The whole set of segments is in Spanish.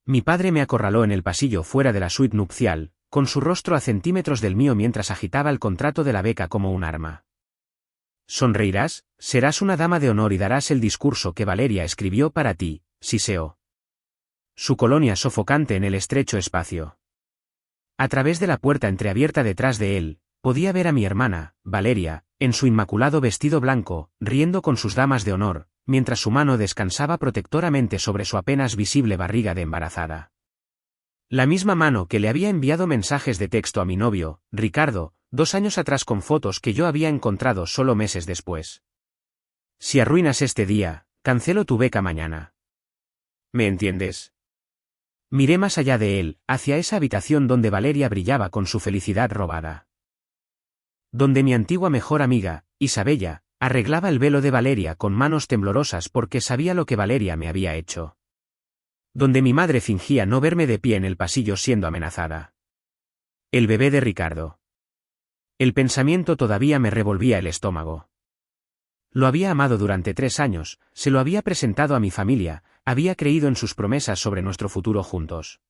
Mi padre me acorraló en el pasillo fuera de la suite nupcial, con su rostro a centímetros del mío mientras agitaba el contrato de la beca como un arma. Sonreirás, serás una dama de honor y darás el discurso que Valeria escribió para ti, siseó. Su colonia sofocante en el estrecho espacio. A través de la puerta entreabierta detrás de él, podía ver a mi hermana, Valeria, en su inmaculado vestido blanco, riendo con sus damas de honor, mientras su mano descansaba protectoramente sobre su apenas visible barriga de embarazada. La misma mano que le había enviado mensajes de texto a mi novio, Ricardo, 2 años atrás con fotos que yo había encontrado solo meses después. Si arruinas este día, cancelo tu beca mañana. ¿Me entiendes? Miré más allá de él, hacia esa habitación donde Valeria brillaba con su felicidad robada. Donde mi antigua mejor amiga, Isabella, arreglaba el velo de Valeria con manos temblorosas porque sabía lo que Valeria me había hecho. Donde mi madre fingía no verme de pie en el pasillo siendo amenazada. El bebé de Ricardo. El pensamiento todavía me revolvía el estómago. Lo había amado durante 3 años, se lo había presentado a mi familia, había creído en sus promesas sobre nuestro futuro juntos.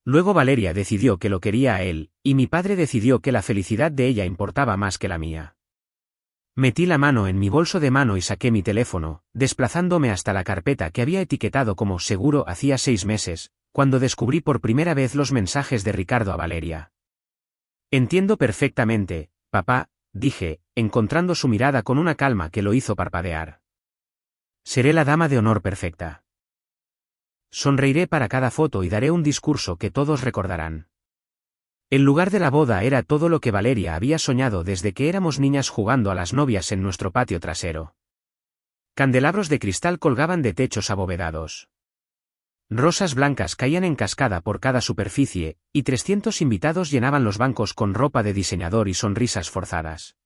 Luego Valeria decidió que lo quería a él, y mi padre decidió que la felicidad de ella importaba más que la mía. Metí la mano en mi bolso de mano y saqué mi teléfono, desplazándome hasta la carpeta que había etiquetado como seguro hacía 6 meses, cuando descubrí por primera vez los mensajes de Ricardo a Valeria. Entiendo perfectamente, papá, dije, encontrando su mirada con una calma que lo hizo parpadear. Seré la dama de honor perfecta. Sonreiré para cada foto y daré un discurso que todos recordarán. El lugar de la boda era todo lo que Valeria había soñado desde que éramos niñas jugando a las novias en nuestro patio trasero. Candelabros de cristal colgaban de techos abovedados. Rosas blancas caían en cascada por cada superficie, y 300 invitados llenaban los bancos con ropa de diseñador y sonrisas forzadas.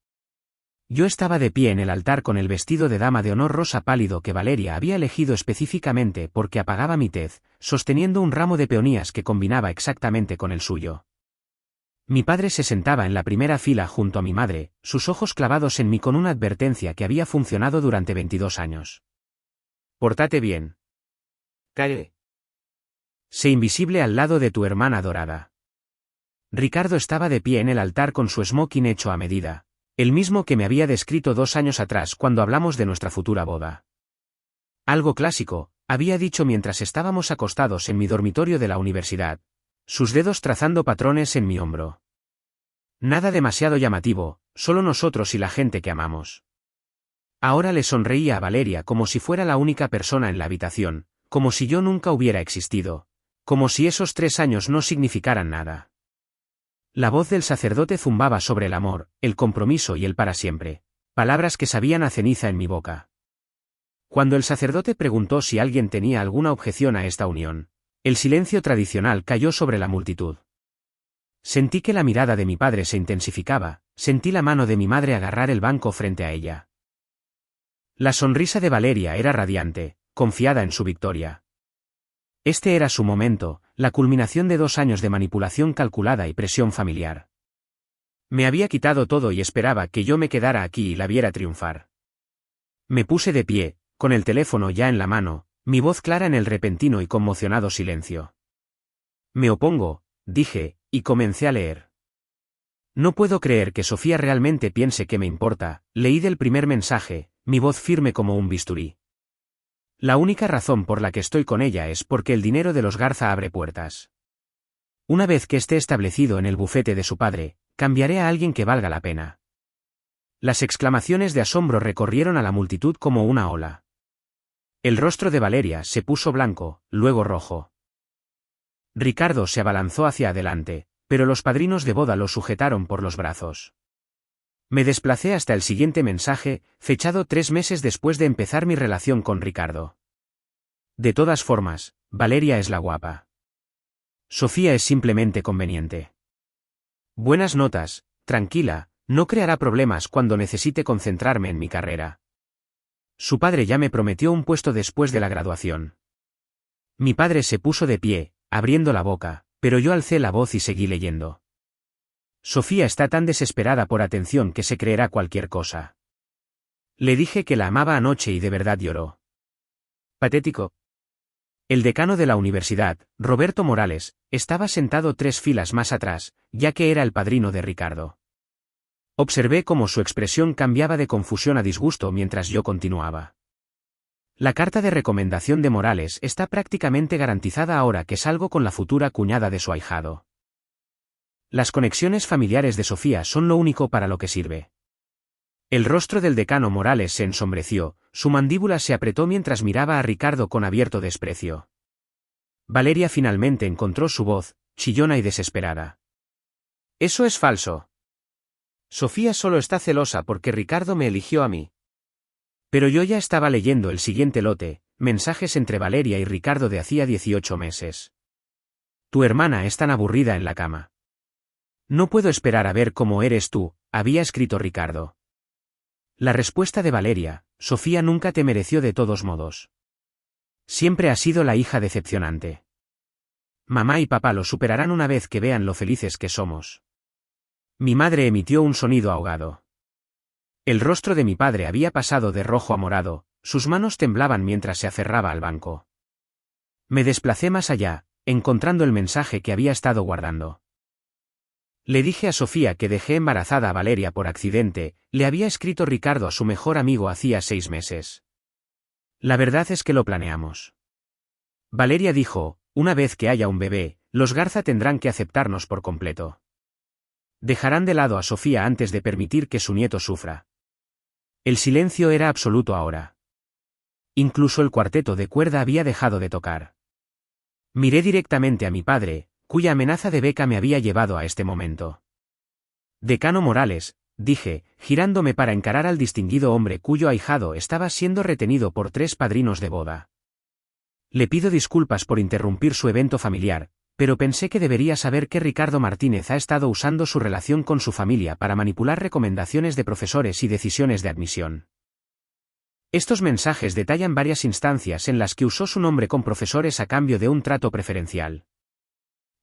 Yo estaba de pie en el altar con el vestido de dama de honor rosa pálido que Valeria había elegido específicamente porque apagaba mi tez, sosteniendo un ramo de peonías que combinaba exactamente con el suyo. Mi padre se sentaba en la primera fila junto a mi madre, sus ojos clavados en mí con una advertencia que había funcionado durante 22 años. Pórtate bien. Calle. Sé invisible al lado de tu hermana dorada. Ricardo estaba de pie en el altar con su smoking hecho a medida, el mismo que me había descrito 2 años atrás cuando hablamos de nuestra futura boda. Algo clásico, había dicho mientras estábamos acostados en mi dormitorio de la universidad, sus dedos trazando patrones en mi hombro. Nada demasiado llamativo, solo nosotros y la gente que amamos. Ahora le sonreía a Valeria como si fuera la única persona en la habitación, como si yo nunca hubiera existido, como si esos 3 años no significaran nada. La voz del sacerdote zumbaba sobre el amor, el compromiso y el para siempre, palabras que sabían a ceniza en mi boca. Cuando el sacerdote preguntó si alguien tenía alguna objeción a esta unión, el silencio tradicional cayó sobre la multitud. Sentí que la mirada de mi padre se intensificaba, sentí la mano de mi madre agarrar el banco frente a ella. La sonrisa de Valeria era radiante, confiada en su victoria. Este era su momento, la culminación de 2 años de manipulación calculada y presión familiar. Me había quitado todo y esperaba que yo me quedara aquí y la viera triunfar. Me puse de pie, con el teléfono ya en la mano, mi voz clara en el repentino y conmocionado silencio. Me opongo, dije, y comencé a leer. No puedo creer que Sofía realmente piense que me importa, leí del primer mensaje, mi voz firme como un bisturí. La única razón por la que estoy con ella es porque el dinero de los Garza abre puertas. Una vez que esté establecido en el bufete de su padre, cambiaré a alguien que valga la pena. Las exclamaciones de asombro recorrieron a la multitud como una ola. El rostro de Valeria se puso blanco, luego rojo. Ricardo se abalanzó hacia adelante, pero los padrinos de boda lo sujetaron por los brazos. Me desplacé hasta el siguiente mensaje, fechado 3 meses después de empezar mi relación con Ricardo. De todas formas, Valeria es la guapa. Sofía es simplemente conveniente. Buenas notas, tranquila, no creará problemas cuando necesite concentrarme en mi carrera. Su padre ya me prometió un puesto después de la graduación. Mi padre se puso de pie, abriendo la boca, pero yo alcé la voz y seguí leyendo. Sofía está tan desesperada por atención que se creerá cualquier cosa. Le dije que la amaba anoche y de verdad lloró. Patético. El decano de la universidad, Roberto Morales, estaba sentado 3 filas más atrás, ya que era el padrino de Ricardo. Observé cómo su expresión cambiaba de confusión a disgusto mientras yo continuaba. La carta de recomendación de Morales está prácticamente garantizada ahora que salgo con la futura cuñada de su ahijado. Las conexiones familiares de Sofía son lo único para lo que sirve. El rostro del decano Morales se ensombreció, su mandíbula se apretó mientras miraba a Ricardo con abierto desprecio. Valeria finalmente encontró su voz, chillona y desesperada. «Eso es falso. Sofía solo está celosa porque Ricardo me eligió a mí». Pero yo ya estaba leyendo el siguiente lote, mensajes entre Valeria y Ricardo de hacía 18 meses. «Tu hermana es tan aburrida en la cama. No puedo esperar a ver cómo eres tú», había escrito Ricardo. La respuesta de Valeria: «Sofía nunca te mereció de todos modos. Siempre has sido la hija decepcionante. Mamá y papá lo superarán una vez que vean lo felices que somos». Mi madre emitió un sonido ahogado. El rostro de mi padre había pasado de rojo a morado, sus manos temblaban mientras se aferraba al banco. Me desplacé más allá, encontrando el mensaje que había estado guardando. Le dije a Sofía que dejé embarazada a Valeria por accidente, le había escrito Ricardo a su mejor amigo hacía 6 meses. La verdad es que lo planeamos. Valeria dijo: «Una vez que haya un bebé, los Garza tendrán que aceptarnos por completo. Dejarán de lado a Sofía antes de permitir que su nieto sufra». El silencio era absoluto ahora. Incluso el cuarteto de cuerda había dejado de tocar. Miré directamente a mi padre, cuya amenaza de beca me había llevado a este momento. «Decano Morales», dije, girándome para encarar al distinguido hombre cuyo ahijado estaba siendo retenido por 3 padrinos de boda. Le pido disculpas por interrumpir su evento familiar, pero pensé que debería saber que Ricardo Martínez ha estado usando su relación con su familia para manipular recomendaciones de profesores y decisiones de admisión. Estos mensajes detallan varias instancias en las que usó su nombre con profesores a cambio de un trato preferencial.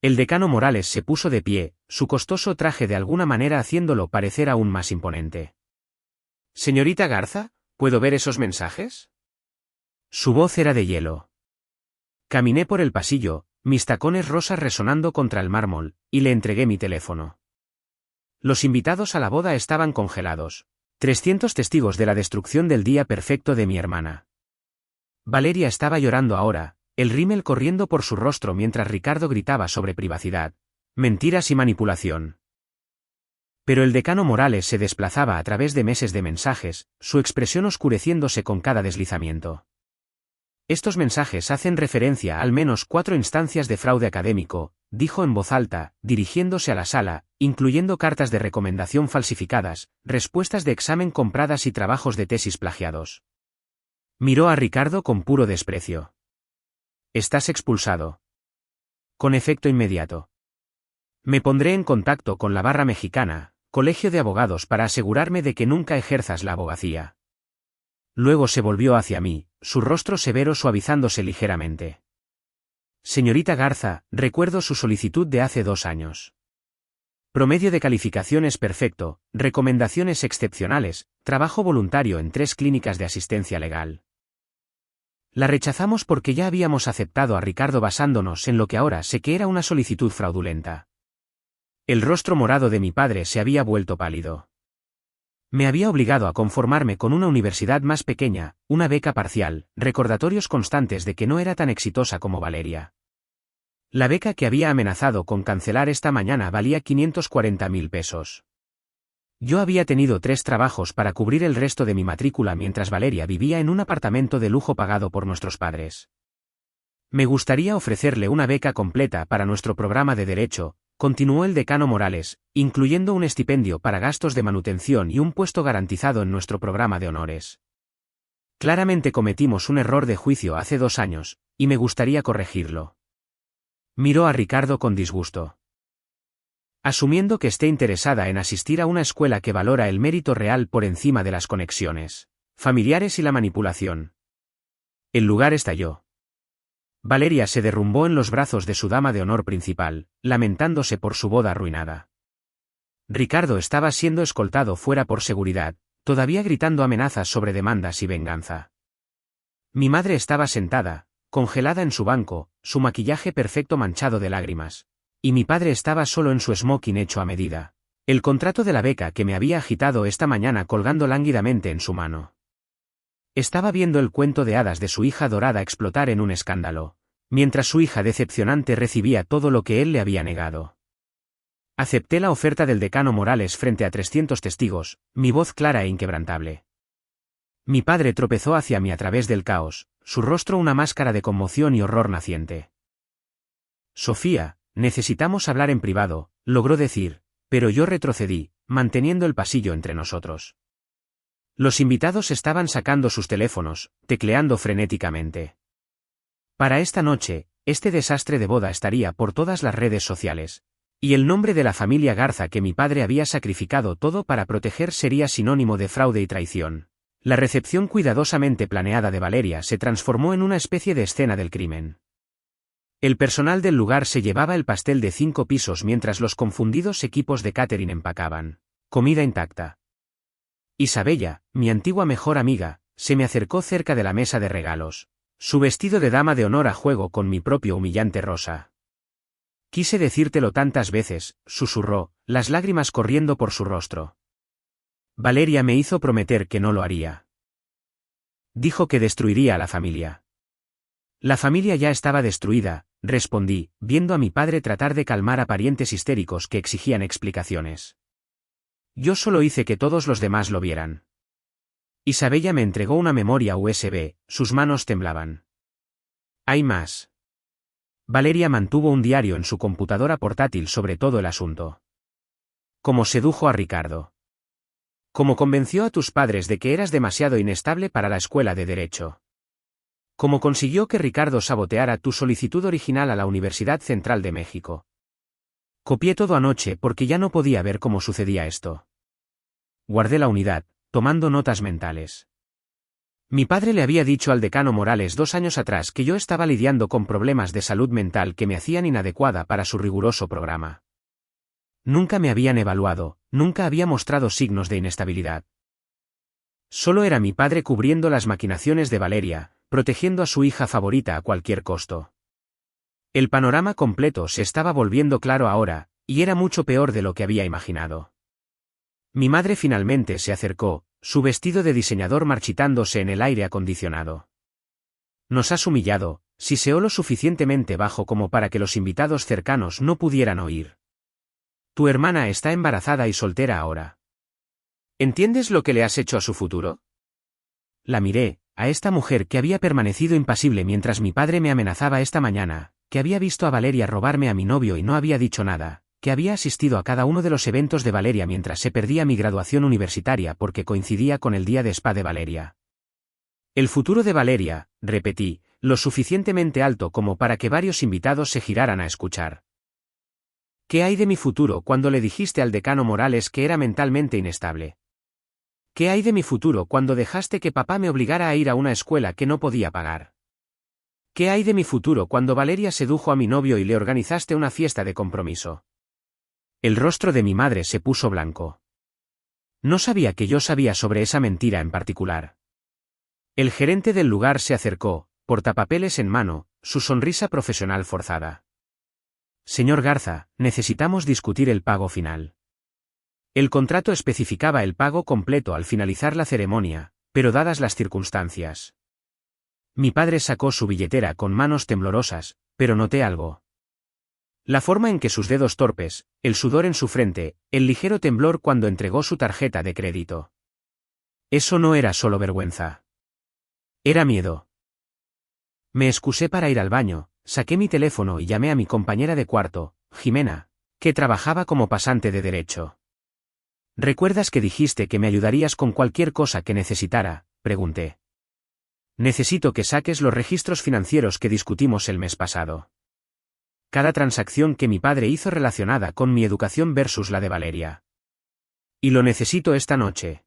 El decano Morales se puso de pie, su costoso traje de alguna manera haciéndolo parecer aún más imponente. «Señorita Garza, ¿puedo ver esos mensajes?». Su voz era de hielo. Caminé por el pasillo, mis tacones rosas resonando contra el mármol, y le entregué mi teléfono. Los invitados a la boda estaban congelados. 300 testigos de la destrucción del día perfecto de mi hermana. Valeria estaba llorando ahora, el rímel corriendo por su rostro mientras Ricardo gritaba sobre privacidad, mentiras y manipulación. Pero el decano Morales se desplazaba a través de meses de mensajes, su expresión oscureciéndose con cada deslizamiento. «Estos mensajes hacen referencia a al menos 4 instancias de fraude académico», dijo en voz alta, dirigiéndose a la sala, incluyendo cartas de recomendación falsificadas, respuestas de examen compradas y trabajos de tesis plagiados. Miró a Ricardo con puro desprecio. «Estás expulsado. Con efecto inmediato. Me pondré en contacto con la Barra Mexicana, Colegio de Abogados, para asegurarme de que nunca ejerzas la abogacía». Luego se volvió hacia mí, su rostro severo suavizándose ligeramente. «Señorita Garza, recuerdo su solicitud de hace 2 años. Promedio de calificaciones perfecto, recomendaciones excepcionales, trabajo voluntario en 3 clínicas de asistencia legal. La rechazamos porque ya habíamos aceptado a Ricardo basándonos en lo que ahora sé que era una solicitud fraudulenta». El rostro morado de mi padre se había vuelto pálido. Me había obligado a conformarme con una universidad más pequeña, una beca parcial, recordatorios constantes de que no era tan exitosa como Valeria. La beca que había amenazado con cancelar esta mañana valía 540.000 pesos. Yo había tenido 3 trabajos para cubrir el resto de mi matrícula mientras Valeria vivía en un apartamento de lujo pagado por nuestros padres. «Me gustaría ofrecerle una beca completa para nuestro programa de Derecho», continuó el decano Morales, «incluyendo un estipendio para gastos de manutención y un puesto garantizado en nuestro programa de honores. Claramente cometimos un error de juicio hace 2 años, y me gustaría corregirlo». Miró a Ricardo con disgusto. «Asumiendo que esté interesada en asistir a una escuela que valora el mérito real por encima de las conexiones familiares y la manipulación». El lugar estalló. Valeria se derrumbó en los brazos de su dama de honor principal, lamentándose por su boda arruinada. Ricardo estaba siendo escoltado fuera por seguridad, todavía gritando amenazas sobre demandas y venganza. Mi madre estaba sentada, congelada en su banco, su maquillaje perfecto manchado de lágrimas. Y mi padre estaba solo en su smoking hecho a medida. El contrato de la beca que me había agitado esta mañana colgando lánguidamente en su mano. Estaba viendo el cuento de hadas de su hija dorada explotar en un escándalo, mientras su hija decepcionante recibía todo lo que él le había negado. Acepté la oferta del decano Morales frente a 300 testigos, mi voz clara e inquebrantable. Mi padre tropezó hacia mí a través del caos, su rostro una máscara de conmoción y horror naciente. Sofía, necesitamos hablar en privado, logró decir, pero yo retrocedí, manteniendo el pasillo entre nosotros. Los invitados estaban sacando sus teléfonos, tecleando frenéticamente. Para esta noche, este desastre de boda estaría por todas las redes sociales, y el nombre de la familia Garza que mi padre había sacrificado todo para proteger sería sinónimo de fraude y traición. La recepción cuidadosamente planeada de Valeria se transformó en una especie de escena del crimen. El personal del lugar se llevaba el pastel de 5 pisos mientras los confundidos equipos de catering empacaban comida intacta. Isabella, mi antigua mejor amiga, se me acercó cerca de la mesa de regalos, su vestido de dama de honor a juego con mi propio humillante rosa. Quise decírtelo tantas veces, susurró, las lágrimas corriendo por su rostro. Valeria me hizo prometer que no lo haría. Dijo que destruiría a la familia. La familia ya estaba destruida, respondí, viendo a mi padre tratar de calmar a parientes histéricos que exigían explicaciones. Yo solo hice que todos los demás lo vieran. Isabella me entregó una memoria USB, sus manos temblaban. Hay más. Valeria mantuvo un diario en su computadora portátil sobre todo el asunto. Cómo sedujo a Ricardo. Cómo convenció a tus padres de que eras demasiado inestable para la escuela de Derecho. Cómo consiguió que Ricardo saboteara tu solicitud original a la Universidad Central de México. Copié todo anoche porque ya no podía ver cómo sucedía esto. Guardé la unidad, tomando notas mentales. Mi padre le había dicho al decano Morales 2 años atrás que yo estaba lidiando con problemas de salud mental que me hacían inadecuada para su riguroso programa. Nunca me habían evaluado, nunca había mostrado signos de inestabilidad. Solo era mi padre cubriendo las maquinaciones de Valeria, protegiendo a su hija favorita a cualquier costo. El panorama completo se estaba volviendo claro ahora, y era mucho peor de lo que había imaginado. Mi madre finalmente se acercó, su vestido de diseñador marchitándose en el aire acondicionado. Nos has humillado, siseó lo suficientemente bajo como para que los invitados cercanos no pudieran oír. Tu hermana está embarazada y soltera ahora. ¿Entiendes lo que le has hecho a su futuro? La miré, a esta mujer que había permanecido impasible mientras mi padre me amenazaba esta mañana, que había visto a Valeria robarme a mi novio y no había dicho nada, que había asistido a cada uno de los eventos de Valeria mientras se perdía mi graduación universitaria porque coincidía con el día de spa de Valeria. El futuro de Valeria, repetí, lo suficientemente alto como para que varios invitados se giraran a escuchar. ¿Qué hay de mi futuro cuando le dijiste al decano Morales que era mentalmente inestable? ¿Qué hay de mi futuro cuando dejaste que papá me obligara a ir a una escuela que no podía pagar? ¿Qué hay de mi futuro cuando Valeria sedujo a mi novio y le organizaste una fiesta de compromiso? El rostro de mi madre se puso blanco. No sabía que yo sabía sobre esa mentira en particular. El gerente del lugar se acercó, portapapeles en mano, su sonrisa profesional forzada. Señor Garza, necesitamos discutir el pago final. El contrato especificaba el pago completo al finalizar la ceremonia, pero dadas las circunstancias. Mi padre sacó su billetera con manos temblorosas, pero noté algo. La forma en que sus dedos torpes, el sudor en su frente, el ligero temblor cuando entregó su tarjeta de crédito. Eso no era solo vergüenza. Era miedo. Me excusé para ir al baño, saqué mi teléfono y llamé a mi compañera de cuarto, Jimena, que trabajaba como pasante de Derecho. ¿Recuerdas que dijiste que me ayudarías con cualquier cosa que necesitara?, pregunté. Necesito que saques los registros financieros que discutimos el mes pasado. Cada transacción que mi padre hizo relacionada con mi educación versus la de Valeria. Y lo necesito esta noche.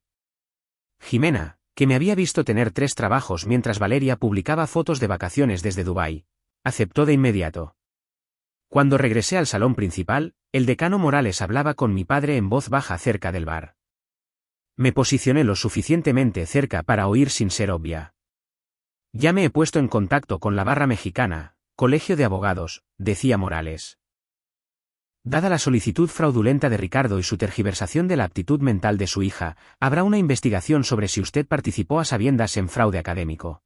Jimena, que me había visto tener 3 trabajos mientras Valeria publicaba fotos de vacaciones desde Dubái, aceptó de inmediato. Cuando regresé al salón principal, el decano Morales hablaba con mi padre en voz baja cerca del bar. Me posicioné lo suficientemente cerca para oír sin ser obvia. Ya me he puesto en contacto con la barra mexicana, Colegio de Abogados, decía Morales. Dada la solicitud fraudulenta de Ricardo y su tergiversación de la aptitud mental de su hija, habrá una investigación sobre si usted participó a sabiendas en fraude académico.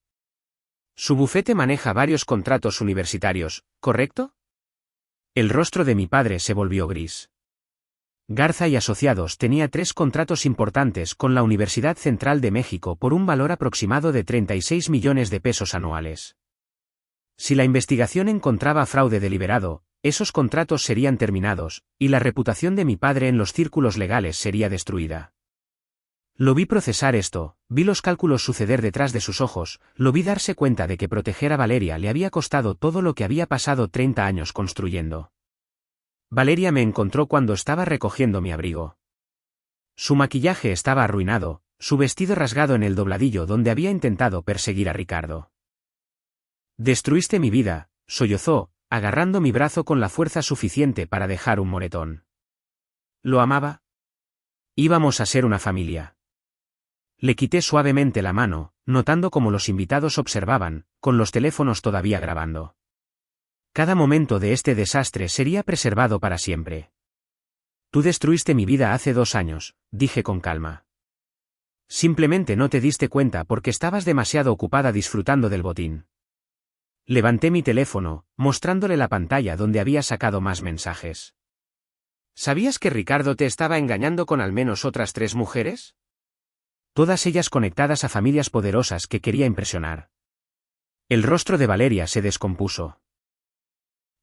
Su bufete maneja varios contratos universitarios, ¿correcto? El rostro de mi padre se volvió gris. Garza y Asociados tenía 3 contratos importantes con la Universidad Central de México por un valor aproximado de 36 millones de pesos anuales. Si la investigación encontraba fraude deliberado, esos contratos serían terminados, y la reputación de mi padre en los círculos legales sería destruida. Lo vi procesar esto, vi los cálculos suceder detrás de sus ojos, lo vi darse cuenta de que proteger a Valeria le había costado todo lo que había pasado 30 años construyendo. Valeria me encontró cuando estaba recogiendo mi abrigo. Su maquillaje estaba arruinado, su vestido rasgado en el dobladillo donde había intentado perseguir a Ricardo. Destruiste mi vida, sollozó, agarrando mi brazo con la fuerza suficiente para dejar un moretón. ¿Lo amaba? Íbamos a ser una familia. Le quité suavemente la mano, notando cómo los invitados observaban, con los teléfonos todavía grabando. Cada momento de este desastre sería preservado para siempre. Tú destruiste mi vida hace 2 años, dije con calma. Simplemente no te diste cuenta porque estabas demasiado ocupada disfrutando del botín. Levanté mi teléfono, mostrándole la pantalla donde había sacado más mensajes. ¿Sabías que Ricardo te estaba engañando con al menos otras 3 mujeres? Todas ellas conectadas a familias poderosas que quería impresionar. El rostro de Valeria se descompuso.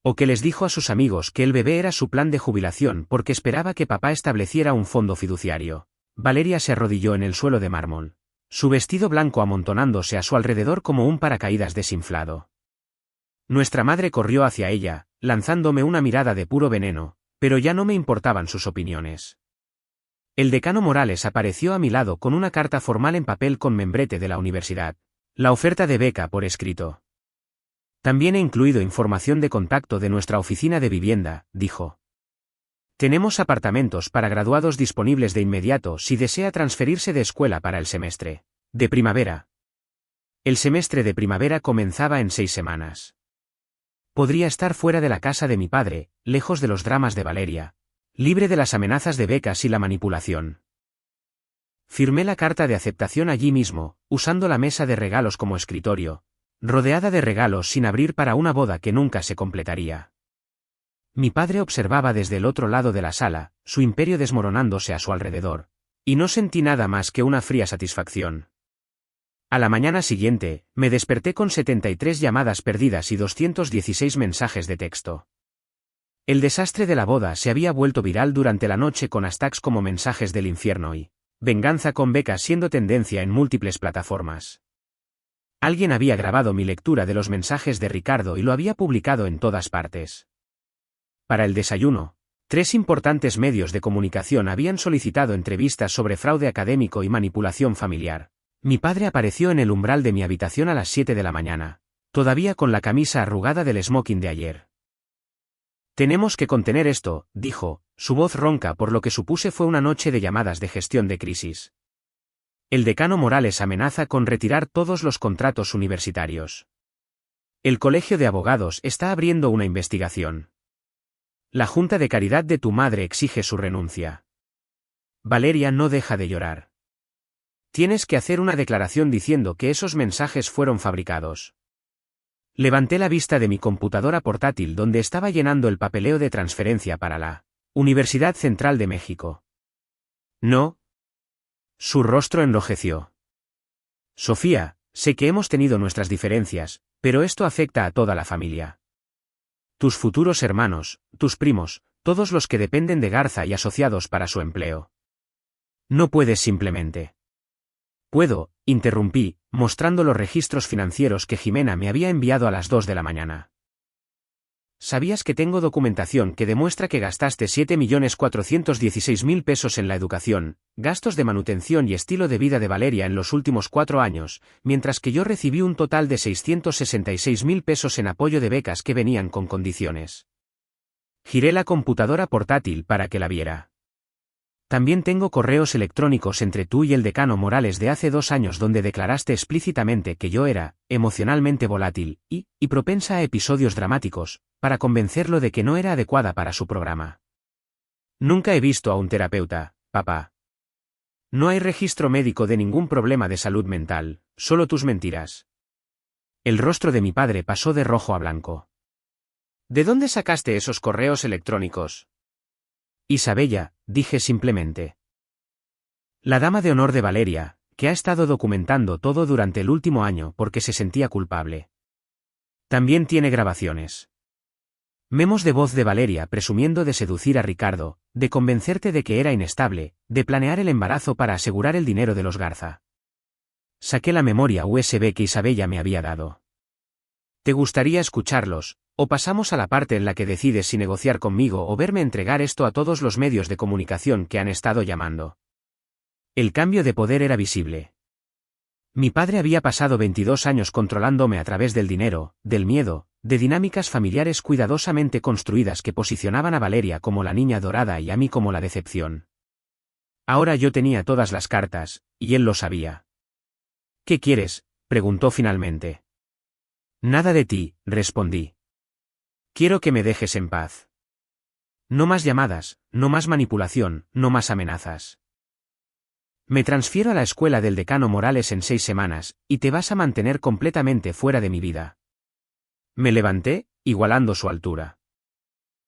O que les dijo a sus amigos que el bebé era su plan de jubilación porque esperaba que papá estableciera un fondo fiduciario. Valeria se arrodilló en el suelo de mármol, su vestido blanco amontonándose a su alrededor como un paracaídas desinflado. Nuestra madre corrió hacia ella, lanzándome una mirada de puro veneno, pero ya no me importaban sus opiniones. El decano Morales apareció a mi lado con una carta formal en papel con membrete de la universidad. La oferta de beca por escrito. También he incluido información de contacto de nuestra oficina de vivienda, dijo. Tenemos apartamentos para graduados disponibles de inmediato si desea transferirse de escuela para el semestre de primavera. El semestre de primavera comenzaba en 6 semanas. Podría estar fuera de la casa de mi padre, lejos de los dramas de Valeria, libre de las amenazas de becas y la manipulación. Firmé la carta de aceptación allí mismo, usando la mesa de regalos como escritorio, rodeada de regalos sin abrir para una boda que nunca se completaría. Mi padre observaba desde el otro lado de la sala, su imperio desmoronándose a su alrededor, y no sentí nada más que una fría satisfacción. A la mañana siguiente, me desperté con 73 llamadas perdidas y 216 mensajes de texto. El desastre de la boda se había vuelto viral durante la noche con hashtags como mensajes del infierno y venganza con becas siendo tendencia en múltiples plataformas. Alguien había grabado mi lectura de los mensajes de Ricardo y lo había publicado en todas partes. Para el desayuno, 3 importantes medios de comunicación habían solicitado entrevistas sobre fraude académico y manipulación familiar. Mi padre apareció en el umbral de mi habitación a las 7 de la mañana, todavía con la camisa arrugada del smoking de ayer. Tenemos que contener esto, dijo, su voz ronca por lo que supuse fue una noche de llamadas de gestión de crisis. El decano Morales amenaza con retirar todos los contratos universitarios. El Colegio de Abogados está abriendo una investigación. La Junta de Caridad de tu madre exige su renuncia. Valeria no deja de llorar. Tienes que hacer una declaración diciendo que esos mensajes fueron fabricados. Levanté la vista de mi computadora portátil donde estaba llenando el papeleo de transferencia para la Universidad Central de México. No. Su rostro enrojeció. Sofía, sé que hemos tenido nuestras diferencias, pero esto afecta a toda la familia. Tus futuros hermanos, tus primos, todos los que dependen de Garza y Asociados para su empleo. No puedes simplemente. Puedo, interrumpí, mostrando los registros financieros que Jimena me había enviado a las 2 de la mañana. ¿Sabías que tengo documentación que demuestra que gastaste 7.416.000 pesos en la educación, gastos de manutención y estilo de vida de Valeria en los últimos 4 años, mientras que yo recibí un total de 666.000 pesos en apoyo de becas que venían con condiciones? Giré la computadora portátil para que la viera. También tengo correos electrónicos entre tú y el decano Morales de hace 2 años donde declaraste explícitamente que yo era, emocionalmente volátil, y propensa a episodios dramáticos, para convencerlo de que no era adecuada para su programa. Nunca he visto a un terapeuta, papá. No hay registro médico de ningún problema de salud mental, solo tus mentiras. El rostro de mi padre pasó de rojo a blanco. ¿De dónde sacaste esos correos electrónicos? Isabella, dije simplemente. La dama de honor de Valeria, que ha estado documentando todo durante el último año porque se sentía culpable. También tiene grabaciones. Memos de voz de Valeria presumiendo de seducir a Ricardo, de convencerte de que era inestable, de planear el embarazo para asegurar el dinero de los Garza. Saqué la memoria USB que Isabella me había dado. ¿Te gustaría escucharlos, o pasamos a la parte en la que decides si negociar conmigo o verme entregar esto a todos los medios de comunicación que han estado llamando? El cambio de poder era visible. Mi padre había pasado 22 años controlándome a través del dinero, del miedo, de dinámicas familiares cuidadosamente construidas que posicionaban a Valeria como la niña dorada y a mí como la decepción. Ahora yo tenía todas las cartas, y él lo sabía. ¿Qué quieres?, preguntó finalmente. Nada de ti, respondí. Quiero que me dejes en paz. No más llamadas, no más manipulación, no más amenazas. Me transfiero a la escuela del decano Morales en 6 semanas, y te vas a mantener completamente fuera de mi vida. Me levanté, igualando su altura.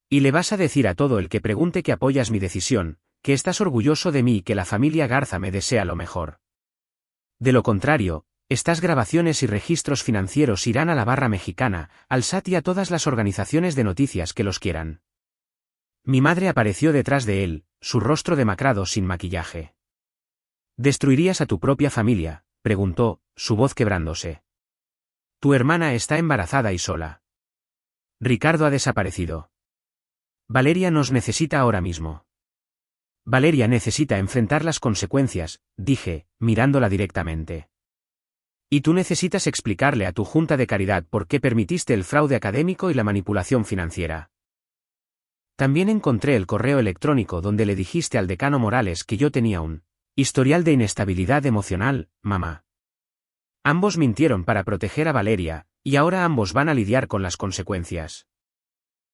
Y le vas a decir a todo el que pregunte que apoyas mi decisión, que estás orgulloso de mí y que la familia Garza me desea lo mejor. De lo contrario, estas grabaciones y registros financieros irán a la Barra Mexicana, al SAT y a todas las organizaciones de noticias que los quieran. Mi madre apareció detrás de él, su rostro demacrado sin maquillaje. ¿Destruirías a tu propia familia?, preguntó, su voz quebrándose. Tu hermana está embarazada y sola. Ricardo ha desaparecido. Valeria nos necesita ahora mismo. Valeria necesita enfrentar las consecuencias, dije, mirándola directamente. Y tú necesitas explicarle a tu junta de caridad por qué permitiste el fraude académico y la manipulación financiera. También encontré el correo electrónico donde le dijiste al decano Morales que yo tenía un historial de inestabilidad emocional, mamá. Ambos mintieron para proteger a Valeria, y ahora ambos van a lidiar con las consecuencias.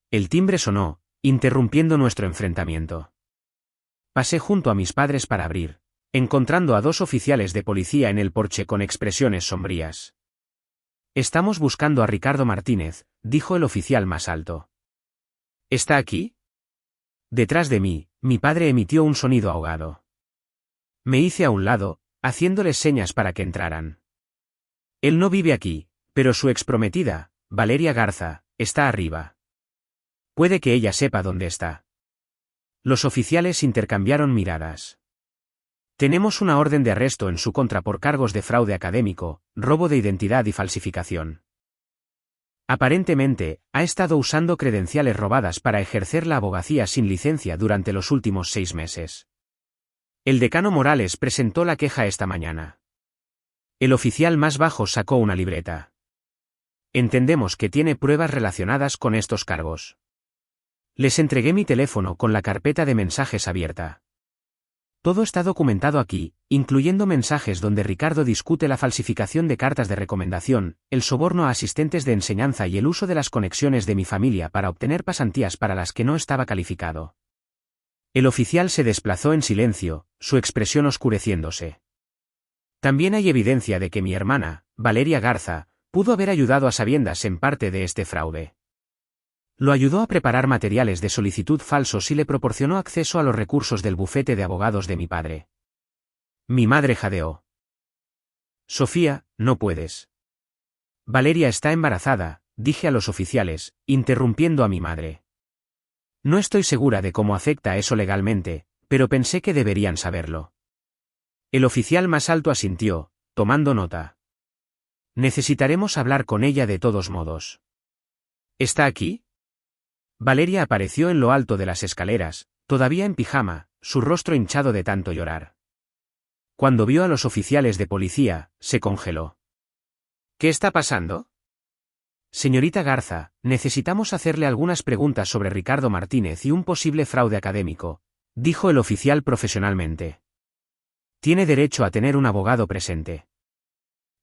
El timbre sonó, interrumpiendo nuestro enfrentamiento. Pasé junto a mis padres para abrir, encontrando a 2 oficiales de policía en el porche con expresiones sombrías. Estamos buscando a Ricardo Martínez, dijo el oficial más alto. ¿Está aquí? Detrás de mí, mi padre emitió un sonido ahogado. Me hice a un lado, haciéndoles señas para que entraran. Él no vive aquí, pero su exprometida, Valeria Garza, está arriba. Puede que ella sepa dónde está. Los oficiales intercambiaron miradas. Tenemos una orden de arresto en su contra por cargos de fraude académico, robo de identidad y falsificación. Aparentemente, ha estado usando credenciales robadas para ejercer la abogacía sin licencia durante los últimos 6 meses. El decano Morales presentó la queja esta mañana. El oficial más bajo sacó una libreta. Entendemos que tiene pruebas relacionadas con estos cargos. Les entregué mi teléfono con la carpeta de mensajes abierta. Todo está documentado aquí, incluyendo mensajes donde Ricardo discute la falsificación de cartas de recomendación, el soborno a asistentes de enseñanza y el uso de las conexiones de mi familia para obtener pasantías para las que no estaba calificado. El oficial se desplazó en silencio, su expresión oscureciéndose. También hay evidencia de que mi hermana, Valeria Garza, pudo haber ayudado a sabiendas en parte de este fraude. Lo ayudó a preparar materiales de solicitud falsos y le proporcionó acceso a los recursos del bufete de abogados de mi padre. Mi madre jadeó. Sofía, no puedes. Valeria está embarazada, dije a los oficiales, interrumpiendo a mi madre. No estoy segura de cómo afecta eso legalmente, pero pensé que deberían saberlo. El oficial más alto asintió, tomando nota. Necesitaremos hablar con ella de todos modos. ¿Está aquí? Valeria apareció en lo alto de las escaleras, todavía en pijama, su rostro hinchado de tanto llorar. Cuando vio a los oficiales de policía, se congeló. ¿Qué está pasando? Señorita Garza, necesitamos hacerle algunas preguntas sobre Ricardo Martínez y un posible fraude académico, dijo el oficial profesionalmente. Tiene derecho a tener un abogado presente.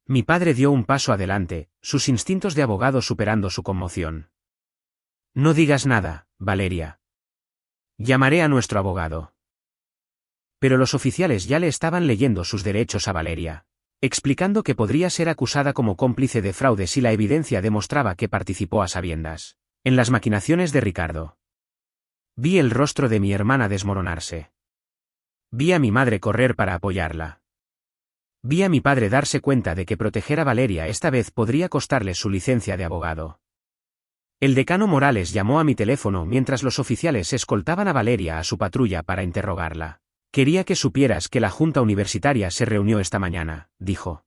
Mi padre dio un paso adelante, sus instintos de abogado superando su conmoción. No digas nada, Valeria. Llamaré a nuestro abogado. Pero los oficiales ya le estaban leyendo sus derechos a Valeria, explicando que podría ser acusada como cómplice de fraude si la evidencia demostraba que participó a sabiendas en las maquinaciones de Ricardo. Vi el rostro de mi hermana desmoronarse. Vi a mi madre correr para apoyarla. Vi a mi padre darse cuenta de que proteger a Valeria esta vez podría costarle su licencia de abogado. El decano Morales llamó a mi teléfono mientras los oficiales escoltaban a Valeria a su patrulla para interrogarla. Quería que supieras que la Junta Universitaria se reunió esta mañana, dijo.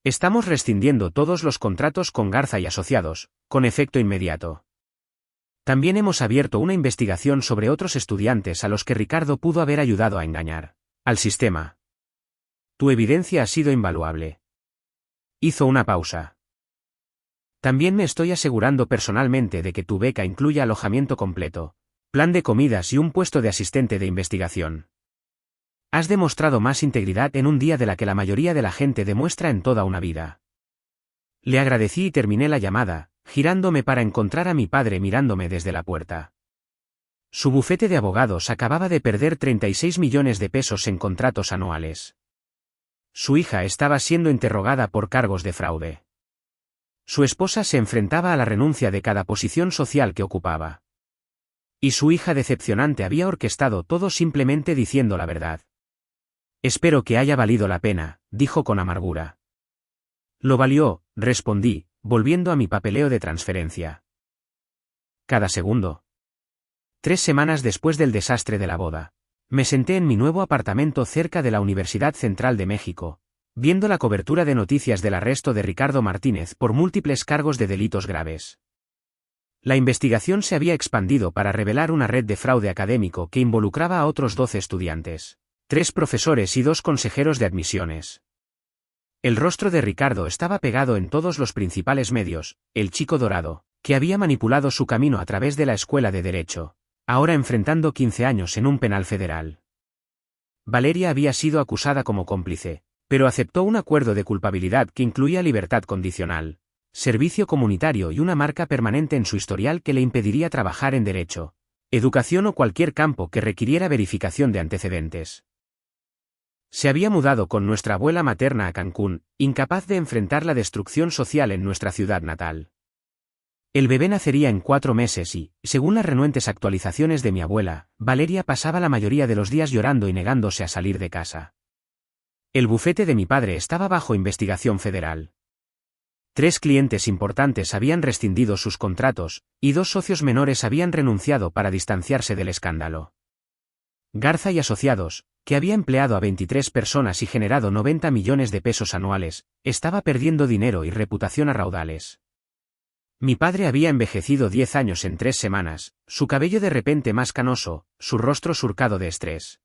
Estamos rescindiendo todos los contratos con Garza y Asociados, con efecto inmediato. También hemos abierto una investigación sobre otros estudiantes a los que Ricardo pudo haber ayudado a engañar al sistema. Tu evidencia ha sido invaluable. Hizo una pausa. También me estoy asegurando personalmente de que tu beca incluya alojamiento completo, plan de comidas y un puesto de asistente de investigación. Has demostrado más integridad en un día de la que la mayoría de la gente demuestra en toda una vida. Le agradecí y terminé la llamada, girándome para encontrar a mi padre mirándome desde la puerta. Su bufete de abogados acababa de perder 36 millones de pesos en contratos anuales. Su hija estaba siendo interrogada por cargos de fraude. Su esposa se enfrentaba a la renuncia de cada posición social que ocupaba. Y su hija decepcionante había orquestado todo simplemente diciendo la verdad. Espero que haya valido la pena, dijo con amargura. Lo valió, respondí, volviendo a mi papeleo de transferencia. Cada segundo. 3 semanas después del desastre de la boda, me senté en mi nuevo apartamento cerca de la Universidad Central de México, viendo la cobertura de noticias del arresto de Ricardo Martínez por múltiples cargos de delitos graves. La investigación se había expandido para revelar una red de fraude académico que involucraba a otros 12 estudiantes, 3 profesores y 2 consejeros de admisiones. El rostro de Ricardo estaba pegado en todos los principales medios, el chico dorado, que había manipulado su camino a través de la escuela de Derecho, ahora enfrentando 15 años en un penal federal. Valeria había sido acusada como cómplice, pero aceptó un acuerdo de culpabilidad que incluía libertad condicional, servicio comunitario y una marca permanente en su historial que le impediría trabajar en derecho, educación o cualquier campo que requiriera verificación de antecedentes. Se había mudado con nuestra abuela materna a Cancún, incapaz de enfrentar la destrucción social en nuestra ciudad natal. El bebé nacería en 4 meses y, según las renuentes actualizaciones de mi abuela, Valeria pasaba la mayoría de los días llorando y negándose a salir de casa. El bufete de mi padre estaba bajo investigación federal. 3 clientes importantes habían rescindido sus contratos, y 2 socios menores habían renunciado para distanciarse del escándalo. Garza y Asociados, que había empleado a 23 personas y generado 90 millones de pesos anuales, estaba perdiendo dinero y reputación a raudales. Mi padre había envejecido 10 años en 3 semanas, su cabello de repente más canoso, su rostro surcado de estrés.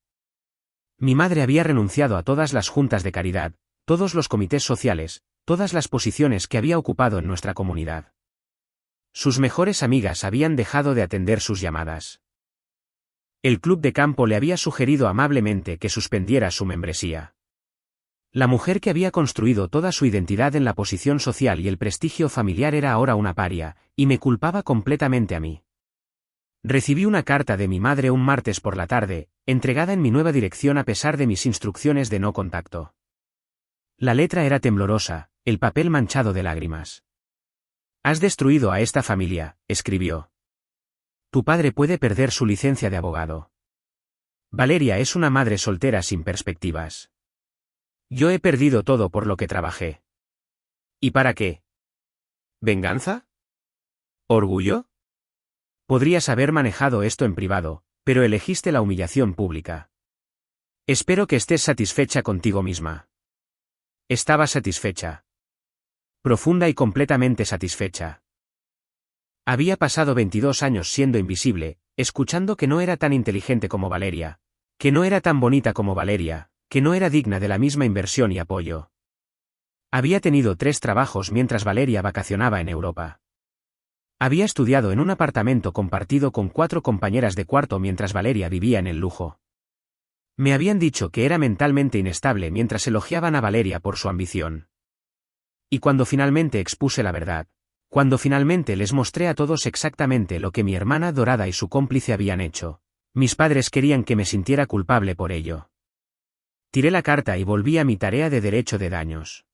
Mi madre había renunciado a todas las juntas de caridad, todos los comités sociales, todas las posiciones que había ocupado en nuestra comunidad. Sus mejores amigas habían dejado de atender sus llamadas. El club de campo le había sugerido amablemente que suspendiera su membresía. La mujer que había construido toda su identidad en la posición social y el prestigio familiar era ahora una paria, y me culpaba completamente a mí. Recibí una carta de mi madre un martes por la tarde, entregada en mi nueva dirección a pesar de mis instrucciones de no contacto. La letra era temblorosa, el papel manchado de lágrimas. Has destruido a esta familia, escribió. Tu padre puede perder su licencia de abogado. Valeria es una madre soltera sin perspectivas. Yo he perdido todo por lo que trabajé. ¿Y para qué? ¿Venganza? ¿Orgullo? Podrías haber manejado esto en privado, pero elegiste la humillación pública. Espero que estés satisfecha contigo misma. Estaba satisfecha. Profunda y completamente satisfecha. Había pasado 22 años siendo invisible, escuchando que no era tan inteligente como Valeria, que no era tan bonita como Valeria, que no era digna de la misma inversión y apoyo. Había tenido 3 trabajos mientras Valeria vacacionaba en Europa. Había estudiado en un apartamento compartido con 4 compañeras de cuarto mientras Valeria vivía en el lujo. Me habían dicho que era mentalmente inestable mientras elogiaban a Valeria por su ambición. Y cuando finalmente expuse la verdad, cuando finalmente les mostré a todos exactamente lo que mi hermana dorada y su cómplice habían hecho, mis padres querían que me sintiera culpable por ello. Tiré la carta y volví a mi tarea de derecho de daños.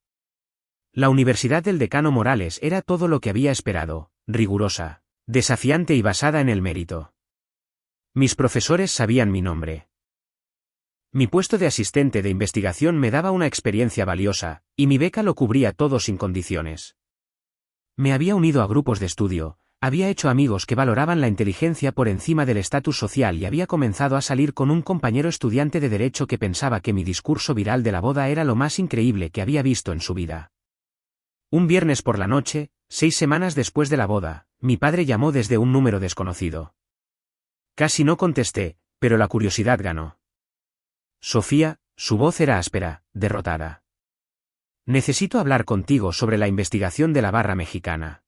La Universidad del Decano Morales era todo lo que había esperado, rigurosa, desafiante y basada en el mérito. Mis profesores sabían mi nombre. Mi puesto de asistente de investigación me daba una experiencia valiosa, y mi beca lo cubría todo sin condiciones. Me había unido a grupos de estudio, había hecho amigos que valoraban la inteligencia por encima del estatus social y había comenzado a salir con un compañero estudiante de derecho que pensaba que mi discurso viral de la boda era lo más increíble que había visto en su vida. Un viernes por la noche, 6 semanas después de la boda, mi padre llamó desde un número desconocido. Casi no contesté, pero la curiosidad ganó. Sofía, su voz era áspera, derrotada. Necesito hablar contigo sobre la investigación de la barra mexicana.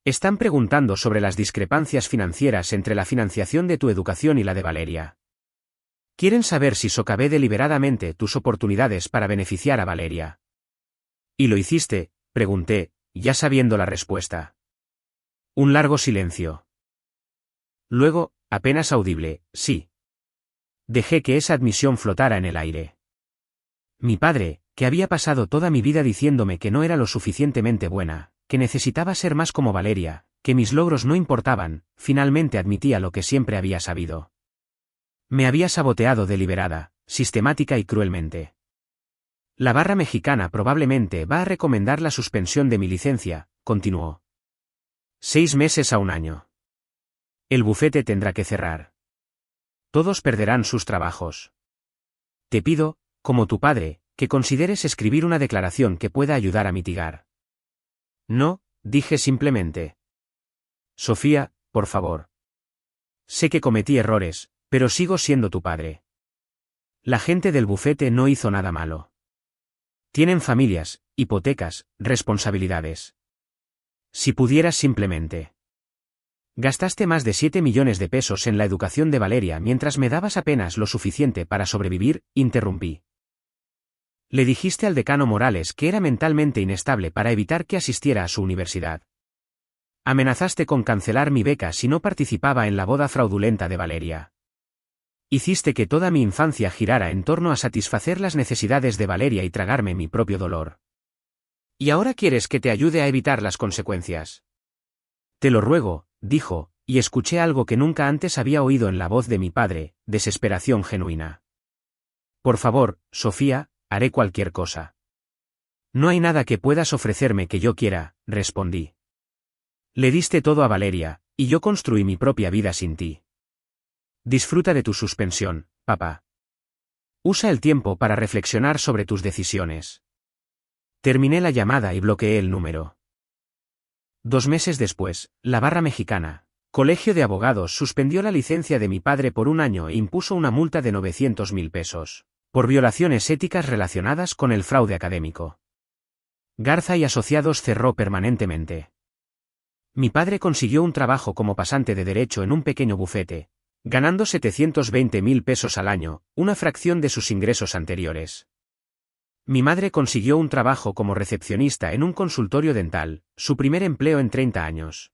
Están preguntando sobre las discrepancias financieras entre la financiación de tu educación y la de Valeria. Quieren saber si socavé deliberadamente tus oportunidades para beneficiar a Valeria. ¿Y lo hiciste?, pregunté, ya sabiendo la respuesta. Un largo silencio. Luego, apenas audible, sí. Dejé que esa admisión flotara en el aire. Mi padre, que había pasado toda mi vida diciéndome que no era lo suficientemente buena, que necesitaba ser más como Valeria, que mis logros no importaban, finalmente admitía lo que siempre había sabido. Me había saboteado deliberada, sistemática y cruelmente. La barra mexicana probablemente va a recomendar la suspensión de mi licencia, continuó. 6 meses a 1 año. El bufete tendrá que cerrar. Todos perderán sus trabajos. Te pido, como tu padre, que consideres escribir una declaración que pueda ayudar a mitigar. No, dije simplemente. Sofía, por favor. Sé que cometí errores, pero sigo siendo tu padre. La gente del bufete no hizo nada malo. Tienen familias, hipotecas, responsabilidades. Si pudieras simplemente. Gastaste más de 7 millones de pesos en la educación de Valeria mientras me dabas apenas lo suficiente para sobrevivir, interrumpí. Le dijiste al decano Morales que era mentalmente inestable para evitar que asistiera a su universidad. Amenazaste con cancelar mi beca si no participaba en la boda fraudulenta de Valeria. Hiciste que toda mi infancia girara en torno a satisfacer las necesidades de Valeria y tragarme mi propio dolor. ¿Y ahora quieres que te ayude a evitar las consecuencias? Te lo ruego, dijo, y escuché algo que nunca antes había oído en la voz de mi padre, desesperación genuina. Por favor, Sofía, haré cualquier cosa. No hay nada que puedas ofrecerme que yo quiera, respondí. Le diste todo a Valeria, y yo construí mi propia vida sin ti. Disfruta de tu suspensión, papá. Usa el tiempo para reflexionar sobre tus decisiones. Terminé la llamada y bloqueé el número. 2 meses después, la barra mexicana, Colegio de Abogados, suspendió la licencia de mi padre por 1 año e impuso una multa de 900.000 pesos, por violaciones éticas relacionadas con el fraude académico. Garza y Asociados cerró permanentemente. Mi padre consiguió un trabajo como pasante de derecho en un pequeño bufete, ganando 720.000 pesos al año, una fracción de sus ingresos anteriores. Mi madre consiguió un trabajo como recepcionista en un consultorio dental, su primer empleo en 30 años.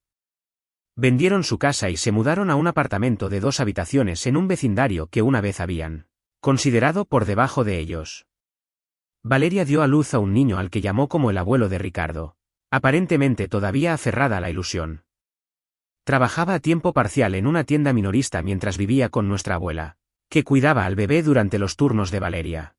Vendieron su casa y se mudaron a un apartamento de 2 habitaciones en un vecindario que una vez habían considerado por debajo de ellos. Valeria dio a luz a un niño al que llamó como el abuelo de Ricardo, aparentemente todavía aferrada a la ilusión. Trabajaba a tiempo parcial en una tienda minorista mientras vivía con nuestra abuela, que cuidaba al bebé durante los turnos de Valeria.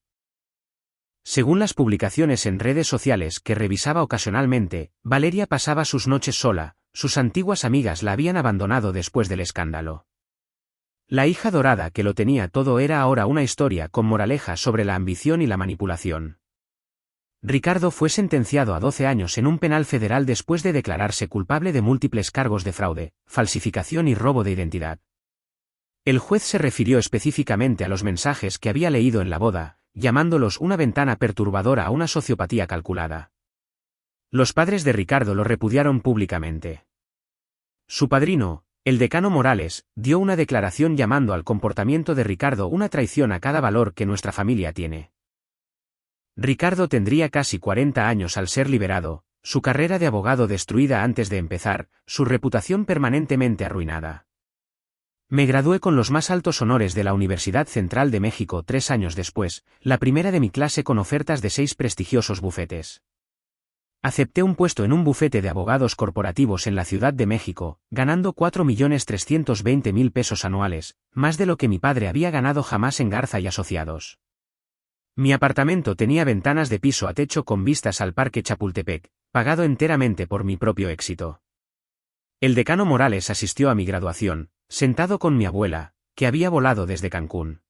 Según las publicaciones en redes sociales que revisaba ocasionalmente, Valeria pasaba sus noches sola, sus antiguas amigas la habían abandonado después del escándalo. La hija dorada que lo tenía todo era ahora una historia con moraleja sobre la ambición y la manipulación. Ricardo fue sentenciado a 12 años en un penal federal después de declararse culpable de múltiples cargos de fraude, falsificación y robo de identidad. El juez se refirió específicamente a los mensajes que había leído en la boda, llamándolos una ventana perturbadora a una sociopatía calculada. Los padres de Ricardo lo repudiaron públicamente. Su padrino, el decano Morales, dio una declaración llamando al comportamiento de Ricardo una traición a cada valor que nuestra familia tiene. Ricardo tendría casi 40 años al ser liberado, su carrera de abogado destruida antes de empezar, su reputación permanentemente arruinada. Me gradué con los más altos honores de la Universidad Central de México 3 años después, la primera de mi clase con ofertas de 6 prestigiosos bufetes. Acepté un puesto en un bufete de abogados corporativos en la Ciudad de México, ganando 4.320.000 pesos anuales, más de lo que mi padre había ganado jamás en Garza y Asociados. Mi apartamento tenía ventanas de piso a techo con vistas al Parque Chapultepec, pagado enteramente por mi propio éxito. El decano Morales asistió a mi graduación, sentado con mi abuela, que había volado desde Cancún.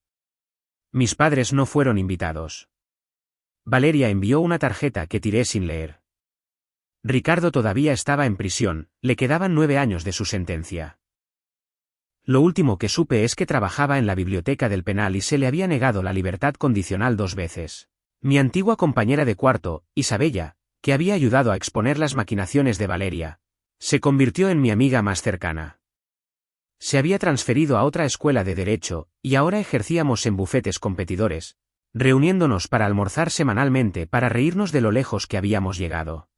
Mis padres no fueron invitados. Valeria envió una tarjeta que tiré sin leer. Ricardo todavía estaba en prisión, le quedaban 9 años de su sentencia. Lo último que supe es que trabajaba en la biblioteca del penal y se le había negado la libertad condicional 2 veces. Mi antigua compañera de cuarto, Isabella, que había ayudado a exponer las maquinaciones de Valeria, se convirtió en mi amiga más cercana. Se había transferido a otra escuela de derecho, y ahora ejercíamos en bufetes competidores, reuniéndonos para almorzar semanalmente para reírnos de lo lejos que habíamos llegado.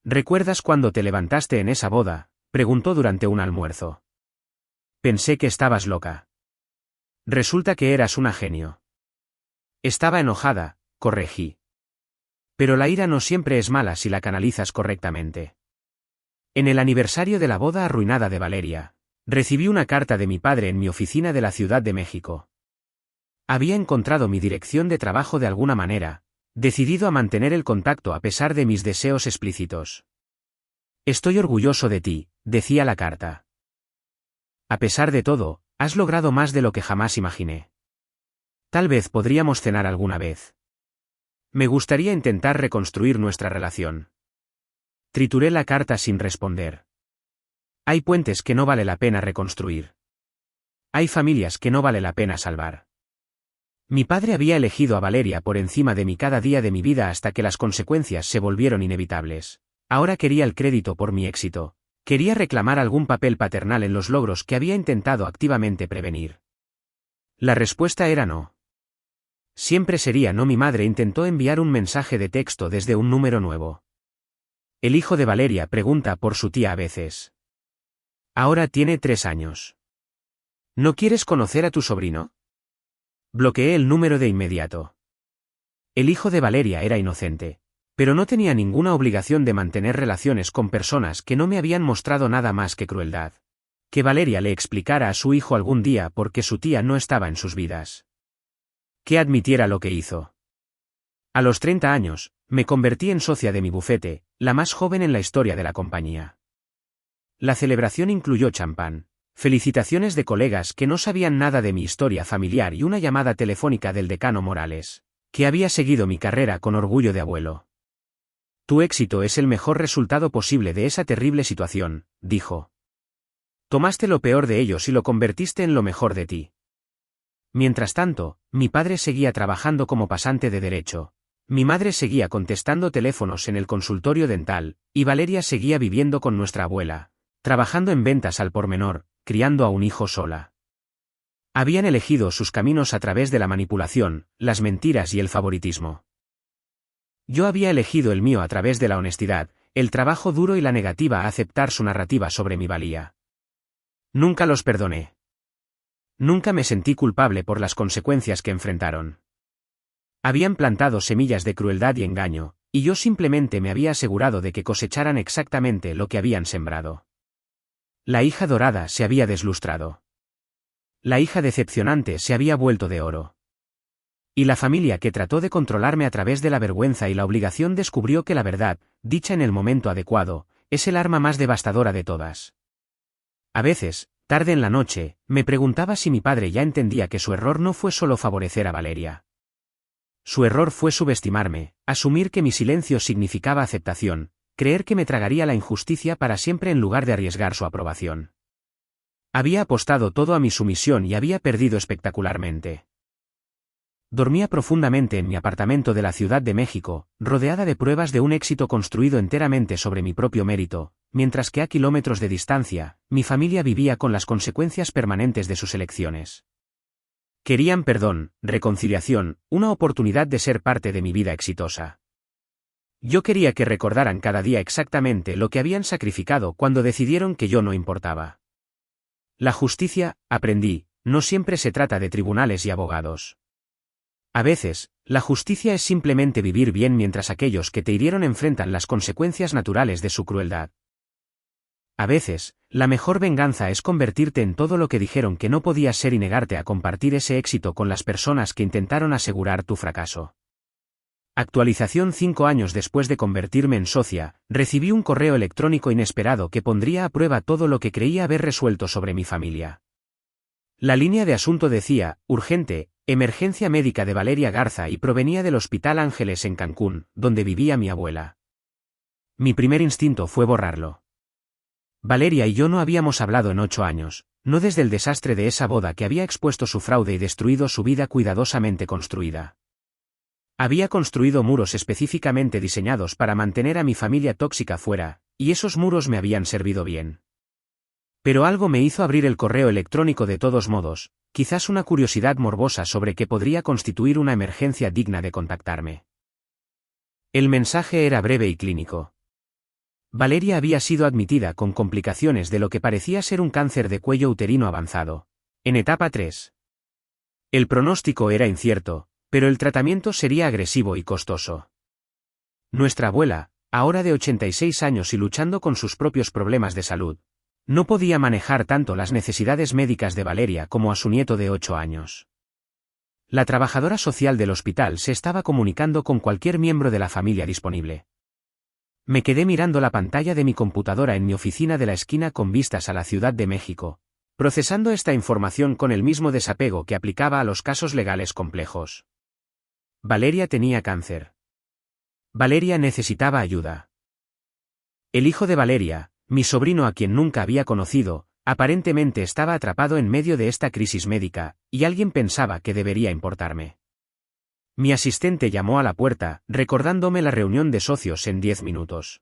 ¿Recuerdas cuando te levantaste en esa boda?, preguntó durante un almuerzo. Pensé que estabas loca. Resulta que eras una genio. Estaba enojada, corregí. Pero la ira no siempre es mala si la canalizas correctamente. En el aniversario de la boda arruinada de Valeria, recibí una carta de mi padre en mi oficina de la Ciudad de México. Había encontrado mi dirección de trabajo de alguna manera, decidido a mantener el contacto a pesar de mis deseos explícitos. Estoy orgulloso de ti, decía la carta. A pesar de todo, has logrado más de lo que jamás imaginé. Tal vez podríamos cenar alguna vez. Me gustaría intentar reconstruir nuestra relación. Trituré la carta sin responder. Hay puentes que no vale la pena reconstruir. Hay familias que no vale la pena salvar. Mi padre había elegido a Valeria por encima de mí cada día de mi vida hasta que las consecuencias se volvieron inevitables. Ahora quería el crédito por mi éxito. Quería reclamar algún papel paternal en los logros que había intentado activamente prevenir. La respuesta era no. Siempre sería no. Mi madre intentó enviar un mensaje de texto desde un número nuevo. El hijo de Valeria pregunta por su tía a veces. Ahora tiene 3 años. ¿No quieres conocer a tu sobrino? Bloqueé el número de inmediato. El hijo de Valeria era inocente, pero no tenía ninguna obligación de mantener relaciones con personas que no me habían mostrado nada más que crueldad. Que Valeria le explicara a su hijo algún día por qué su tía no estaba en sus vidas. Que admitiera lo que hizo. A los 30 años, me convertí en socia de mi bufete, la más joven en la historia de la compañía. La celebración incluyó champán, felicitaciones de colegas que no sabían nada de mi historia familiar y una llamada telefónica del decano Morales, que había seguido mi carrera con orgullo de abuelo. Tu éxito es el mejor resultado posible de esa terrible situación, dijo. Tomaste lo peor de ellos y lo convertiste en lo mejor de ti. Mientras tanto, mi padre seguía trabajando como pasante de derecho, mi madre seguía contestando teléfonos en el consultorio dental, y Valeria seguía viviendo con nuestra abuela, trabajando en ventas al por menor, criando a un hijo sola. Habían elegido sus caminos a través de la manipulación, las mentiras y el favoritismo. Yo había elegido el mío a través de la honestidad, el trabajo duro y la negativa a aceptar su narrativa sobre mi valía. Nunca los perdoné. Nunca me sentí culpable por las consecuencias que enfrentaron. Habían plantado semillas de crueldad y engaño, y yo simplemente me había asegurado de que cosecharan exactamente lo que habían sembrado. La hija dorada se había deslustrado. La hija decepcionante se había vuelto de oro. Y la familia que trató de controlarme a través de la vergüenza y la obligación descubrió que la verdad, dicha en el momento adecuado, es el arma más devastadora de todas. A veces, tarde en la noche, me preguntaba si mi padre ya entendía que su error no fue solo favorecer a Valeria. Su error fue subestimarme, asumir que mi silencio significaba aceptación, creer que me tragaría la injusticia para siempre en lugar de arriesgar su aprobación. Había apostado todo a mi sumisión y había perdido espectacularmente. Dormía profundamente en mi apartamento de la Ciudad de México, rodeada de pruebas de un éxito construido enteramente sobre mi propio mérito, mientras que a kilómetros de distancia, mi familia vivía con las consecuencias permanentes de sus elecciones. Querían perdón, reconciliación, una oportunidad de ser parte de mi vida exitosa. Yo quería que recordaran cada día exactamente lo que habían sacrificado cuando decidieron que yo no importaba. La justicia, aprendí, no siempre se trata de tribunales y abogados. A veces, la justicia es simplemente vivir bien mientras aquellos que te hirieron enfrentan las consecuencias naturales de su crueldad. A veces, la mejor venganza es convertirte en todo lo que dijeron que no podías ser y negarte a compartir ese éxito con las personas que intentaron asegurar tu fracaso. Actualización: 5 años después de convertirme en socia, recibí un correo electrónico inesperado que pondría a prueba todo lo que creía haber resuelto sobre mi familia. La línea de asunto decía: urgente, emergencia médica de Valeria Garza, y provenía del Hospital Ángeles en Cancún, donde vivía mi abuela. Mi primer instinto fue borrarlo. Valeria y yo no habíamos hablado en 8 años, no desde el desastre de esa boda que había expuesto su fraude y destruido su vida cuidadosamente construida. Había construido muros específicamente diseñados para mantener a mi familia tóxica fuera, y esos muros me habían servido bien. Pero algo me hizo abrir el correo electrónico de todos modos, quizás una curiosidad morbosa sobre qué podría constituir una emergencia digna de contactarme. El mensaje era breve y clínico. Valeria había sido admitida con complicaciones de lo que parecía ser un cáncer de cuello uterino avanzado, en etapa 3. El pronóstico era incierto, pero el tratamiento sería agresivo y costoso. Nuestra abuela, ahora de 86 años y luchando con sus propios problemas de salud, no podía manejar tanto las necesidades médicas de Valeria como a su nieto de 8 años. La trabajadora social del hospital se estaba comunicando con cualquier miembro de la familia disponible. Me quedé mirando la pantalla de mi computadora en mi oficina de la esquina con vistas a la Ciudad de México, procesando esta información con el mismo desapego que aplicaba a los casos legales complejos. Valeria tenía cáncer. Valeria necesitaba ayuda. El hijo de Valeria, mi sobrino a quien nunca había conocido, aparentemente estaba atrapado en medio de esta crisis médica, y alguien pensaba que debería importarme. Mi asistente llamó a la puerta, recordándome la reunión de socios en 10 minutos.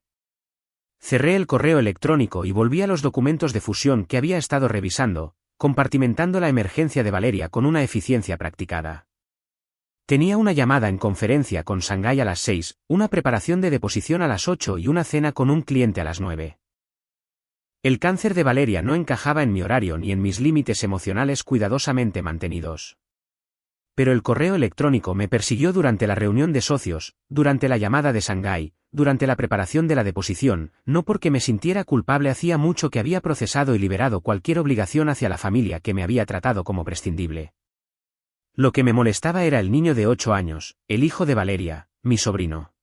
Cerré el correo electrónico y volví a los documentos de fusión que había estado revisando, compartimentando la emergencia de Valeria con una eficiencia practicada. Tenía una llamada en conferencia con Shanghái a las 6, una preparación de deposición a las 8 y una cena con un cliente a las 9. El cáncer de Valeria no encajaba en mi horario ni en mis límites emocionales cuidadosamente mantenidos. Pero el correo electrónico me persiguió durante la reunión de socios, durante la llamada de Shanghái, durante la preparación de la deposición, no porque me sintiera culpable. Hacía mucho que había procesado y liberado cualquier obligación hacia la familia que me había tratado como prescindible. Lo que me molestaba era el niño de 8 años, el hijo de Valeria, mi sobrino.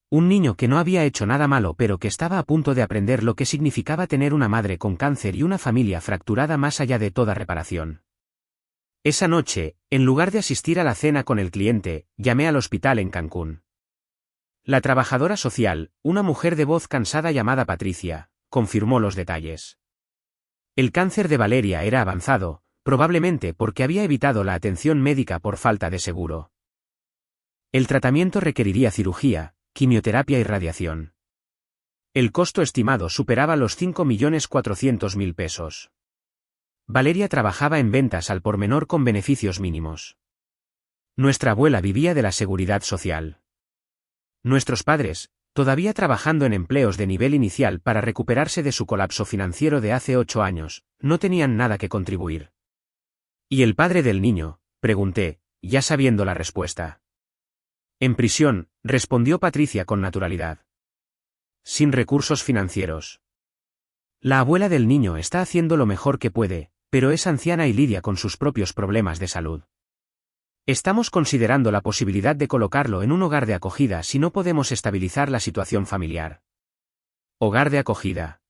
Un niño que no había hecho nada malo pero que estaba a punto de aprender lo que significaba tener una madre con cáncer y una familia fracturada más allá de toda reparación. Esa noche, en lugar de asistir a la cena con el cliente, llamé al hospital en Cancún. La trabajadora social, una mujer de voz cansada llamada Patricia, confirmó los detalles. El cáncer de Valeria era avanzado, probablemente porque había evitado la atención médica por falta de seguro. El tratamiento requeriría cirugía, quimioterapia y radiación. El costo estimado superaba los 5.400.000 pesos. Valeria trabajaba en ventas al por menor con beneficios mínimos. Nuestra abuela vivía de la seguridad social. Nuestros padres, todavía trabajando en empleos de nivel inicial para recuperarse de su colapso financiero de hace 8 años, no tenían nada que contribuir. ¿Y el padre del niño?, pregunté, ya sabiendo la respuesta. En prisión, respondió Patricia con naturalidad. Sin recursos financieros. La abuela del niño está haciendo lo mejor que puede, pero es anciana y lidia con sus propios problemas de salud. Estamos considerando la posibilidad de colocarlo en un hogar de acogida si no podemos estabilizar la situación familiar. Hogar de acogida.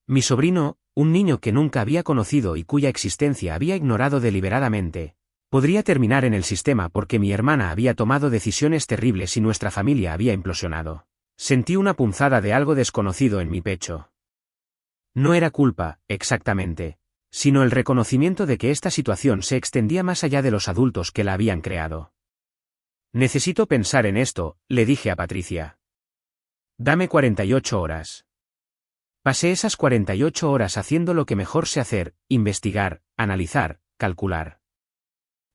Mi sobrino, un niño que nunca había conocido y cuya existencia había ignorado deliberadamente, podría terminar en el sistema porque mi hermana había tomado decisiones terribles y nuestra familia había implosionado. Sentí una punzada de algo desconocido en mi pecho. No era culpa, exactamente, sino el reconocimiento de que esta situación se extendía más allá de los adultos que la habían creado. Necesito pensar en esto, le dije a Patricia. Dame 48 horas. Pasé esas 48 horas haciendo lo que mejor sé hacer: investigar, analizar, calcular.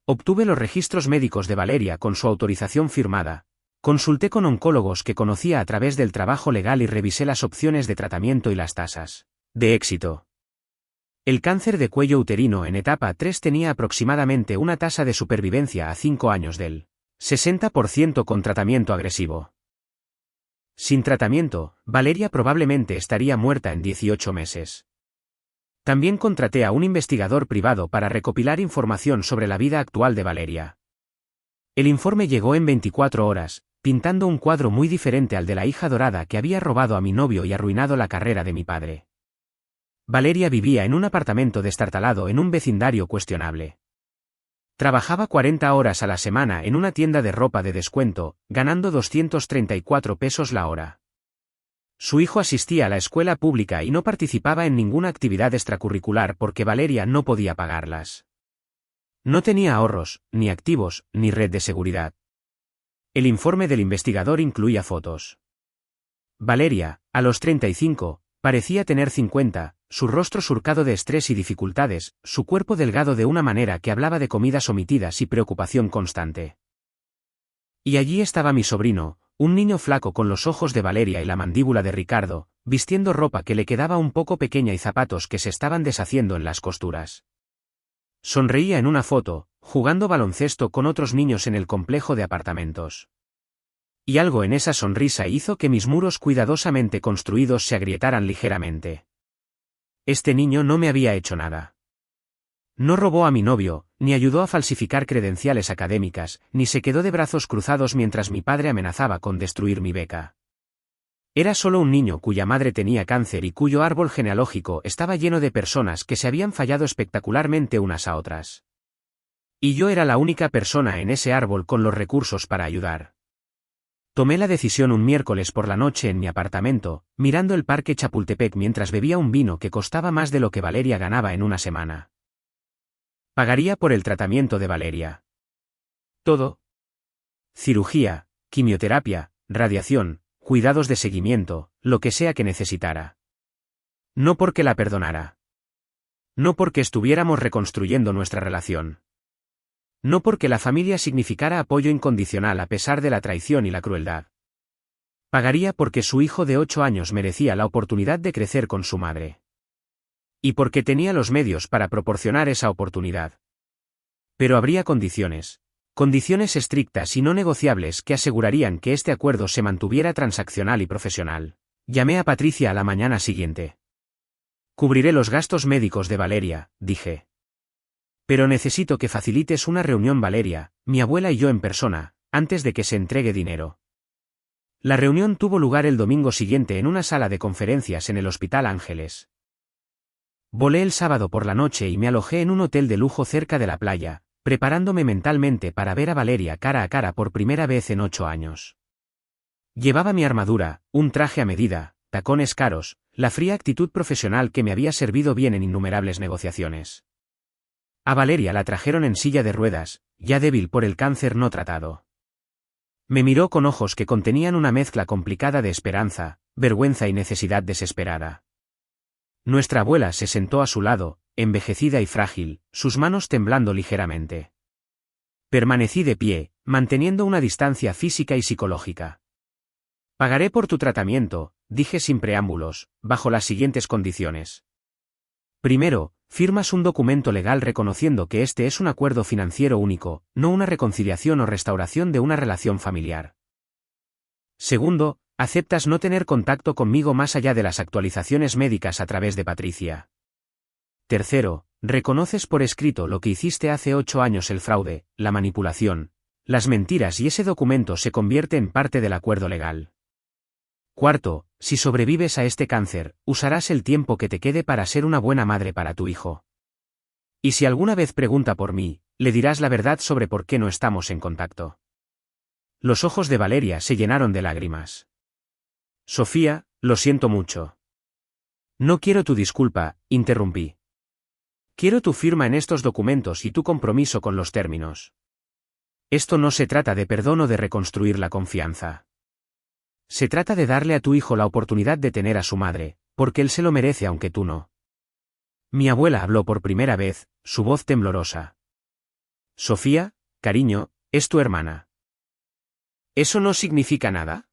Obtuve los registros médicos de Valeria con su autorización firmada. Consulté con oncólogos que conocía a través del trabajo legal y revisé las opciones de tratamiento y las tasas de éxito. El cáncer de cuello uterino en etapa 3 tenía aproximadamente una tasa de supervivencia a 5 años del 60% con tratamiento agresivo. Sin tratamiento, Valeria probablemente estaría muerta en 18 meses. También contraté a un investigador privado para recopilar información sobre la vida actual de Valeria. El informe llegó en 24 horas, pintando un cuadro muy diferente al de la hija dorada que había robado a mi novio y arruinado la carrera de mi padre. Valeria vivía en un apartamento destartalado en un vecindario cuestionable. Trabajaba 40 horas a la semana en una tienda de ropa de descuento, ganando 234 pesos la hora. Su hijo asistía a la escuela pública y no participaba en ninguna actividad extracurricular porque Valeria no podía pagarlas. No tenía ahorros, ni activos, ni red de seguridad. El informe del investigador incluía fotos. Valeria, a los 35, parecía tener 50, su rostro surcado de estrés y dificultades, su cuerpo delgado de una manera que hablaba de comidas omitidas y preocupación constante. Y allí estaba mi sobrino, un niño flaco con los ojos de Valeria y la mandíbula de Ricardo, vistiendo ropa que le quedaba un poco pequeña y zapatos que se estaban deshaciendo en las costuras. Sonreía en una foto, jugando baloncesto con otros niños en el complejo de apartamentos. Y algo en esa sonrisa hizo que mis muros cuidadosamente construidos se agrietaran ligeramente. Este niño no me había hecho nada. No robó a mi novio, ni ayudó a falsificar credenciales académicas, ni se quedó de brazos cruzados mientras mi padre amenazaba con destruir mi beca. Era solo un niño cuya madre tenía cáncer y cuyo árbol genealógico estaba lleno de personas que se habían fallado espectacularmente unas a otras. Y yo era la única persona en ese árbol con los recursos para ayudar. Tomé la decisión un miércoles por la noche en mi apartamento, mirando el parque Chapultepec mientras bebía un vino que costaba más de lo que Valeria ganaba en una semana. Pagaría por el tratamiento de Valeria. Todo. Cirugía, quimioterapia, radiación, cuidados de seguimiento, lo que sea que necesitara. No porque la perdonara. No porque estuviéramos reconstruyendo nuestra relación. No porque la familia significara apoyo incondicional a pesar de la traición y la crueldad. Pagaría porque su hijo de 8 años merecía la oportunidad de crecer con su madre. Y porque tenía los medios para proporcionar esa oportunidad. Pero habría condiciones. Condiciones estrictas y no negociables que asegurarían que este acuerdo se mantuviera transaccional y profesional. Llamé a Patricia a la mañana siguiente. Cubriré los gastos médicos de Valeria, dije. Pero necesito que facilites una reunión Valeria, mi abuela y yo en persona, antes de que se entregue dinero. La reunión tuvo lugar el domingo siguiente en una sala de conferencias en el Hospital Ángeles. Volé el sábado por la noche y me alojé en un hotel de lujo cerca de la playa, preparándome mentalmente para ver a Valeria cara a cara por primera vez en 8 años. Llevaba mi armadura, un traje a medida, tacones caros, la fría actitud profesional que me había servido bien en innumerables negociaciones. A Valeria la trajeron en silla de ruedas, ya débil por el cáncer no tratado. Me miró con ojos que contenían una mezcla complicada de esperanza, vergüenza y necesidad desesperada. Nuestra abuela se sentó a su lado, envejecida y frágil, sus manos temblando ligeramente. Permanecí de pie, manteniendo una distancia física y psicológica. Pagaré por tu tratamiento, dije sin preámbulos, bajo las siguientes condiciones. Primero, firmas un documento legal reconociendo que este es un acuerdo financiero único, no una reconciliación o restauración de una relación familiar. Segundo, aceptas no tener contacto conmigo más allá de las actualizaciones médicas a través de Patricia. Tercero, reconoces por escrito lo que hiciste hace 8 años: el fraude, la manipulación, las mentiras, y ese documento se convierte en parte del acuerdo legal. Cuarto, si sobrevives a este cáncer, usarás el tiempo que te quede para ser una buena madre para tu hijo. Y si alguna vez pregunta por mí, le dirás la verdad sobre por qué no estamos en contacto. Los ojos de Valeria se llenaron de lágrimas. Sofía, lo siento mucho. No quiero tu disculpa, interrumpí. Quiero tu firma en estos documentos y tu compromiso con los términos. Esto no se trata de perdón o de reconstruir la confianza. Se trata de darle a tu hijo la oportunidad de tener a su madre, porque él se lo merece aunque tú no. Mi abuela habló por primera vez, su voz temblorosa. Sofía, cariño, es tu hermana. ¿Eso no significa nada?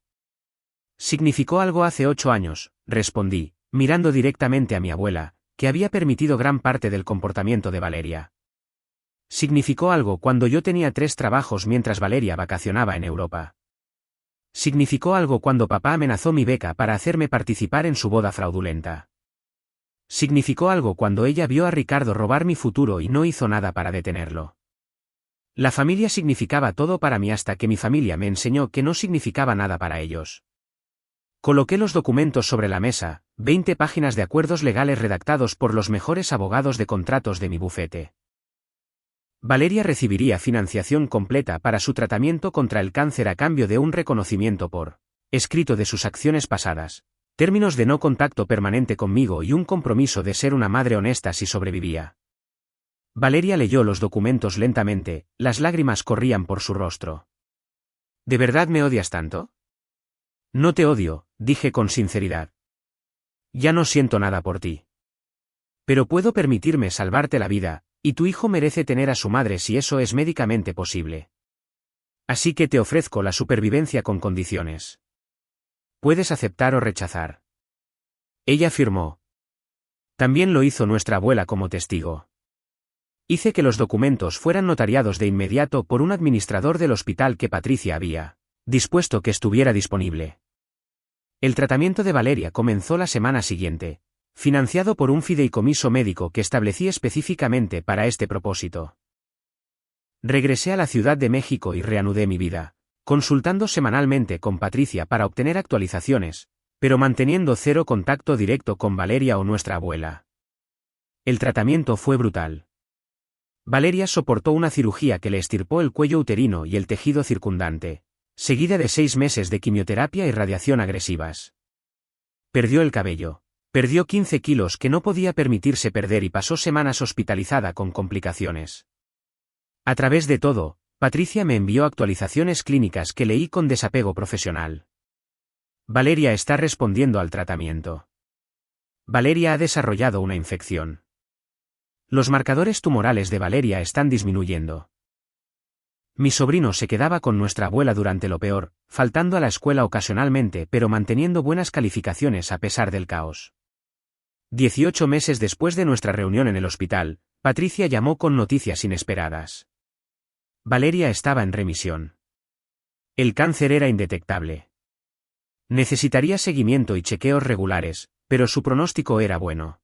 Significó algo hace 8 años, respondí, mirando directamente a mi abuela, que había permitido gran parte del comportamiento de Valeria. Significó algo cuando yo tenía 3 trabajos mientras Valeria vacacionaba en Europa. Significó algo cuando papá amenazó mi beca para hacerme participar en su boda fraudulenta. Significó algo cuando ella vio a Ricardo robar mi futuro y no hizo nada para detenerlo. La familia significaba todo para mí hasta que mi familia me enseñó que no significaba nada para ellos. Coloqué los documentos sobre la mesa, 20 páginas de acuerdos legales redactados por los mejores abogados de contratos de mi bufete. Valeria recibiría financiación completa para su tratamiento contra el cáncer a cambio de un reconocimiento por escrito de sus acciones pasadas, términos de no contacto permanente conmigo y un compromiso de ser una madre honesta si sobrevivía. Valeria leyó los documentos lentamente, las lágrimas corrían por su rostro. ¿De verdad me odias tanto? No te odio, dije con sinceridad. Ya no siento nada por ti. Pero puedo permitirme salvarte la vida, y tu hijo merece tener a su madre si eso es médicamente posible. Así que te ofrezco la supervivencia con condiciones. Puedes aceptar o rechazar. Ella firmó. También lo hizo nuestra abuela como testigo. Hice que los documentos fueran notariados de inmediato por un administrador del hospital que Patricia había dispuesto que estuviera disponible. El tratamiento de Valeria comenzó la semana siguiente, financiado por un fideicomiso médico que establecí específicamente para este propósito. Regresé a la Ciudad de México y reanudé mi vida, consultando semanalmente con Patricia para obtener actualizaciones, pero manteniendo cero contacto directo con Valeria o nuestra abuela. El tratamiento fue brutal. Valeria soportó una cirugía que le extirpó el cuello uterino y el tejido circundante, seguida de 6 meses de quimioterapia y radiación agresivas. Perdió el cabello. Perdió 15 kilos que no podía permitirse perder y pasó semanas hospitalizada con complicaciones. A través de todo, Patricia me envió actualizaciones clínicas que leí con desapego profesional. Valeria está respondiendo al tratamiento. Valeria ha desarrollado una infección. Los marcadores tumorales de Valeria están disminuyendo. Mi sobrino se quedaba con nuestra abuela durante lo peor, faltando a la escuela ocasionalmente pero manteniendo buenas calificaciones a pesar del caos. 18 meses después de nuestra reunión en el hospital, Patricia llamó con noticias inesperadas. Valeria estaba en remisión. El cáncer era indetectable. Necesitaría seguimiento y chequeos regulares, pero su pronóstico era bueno.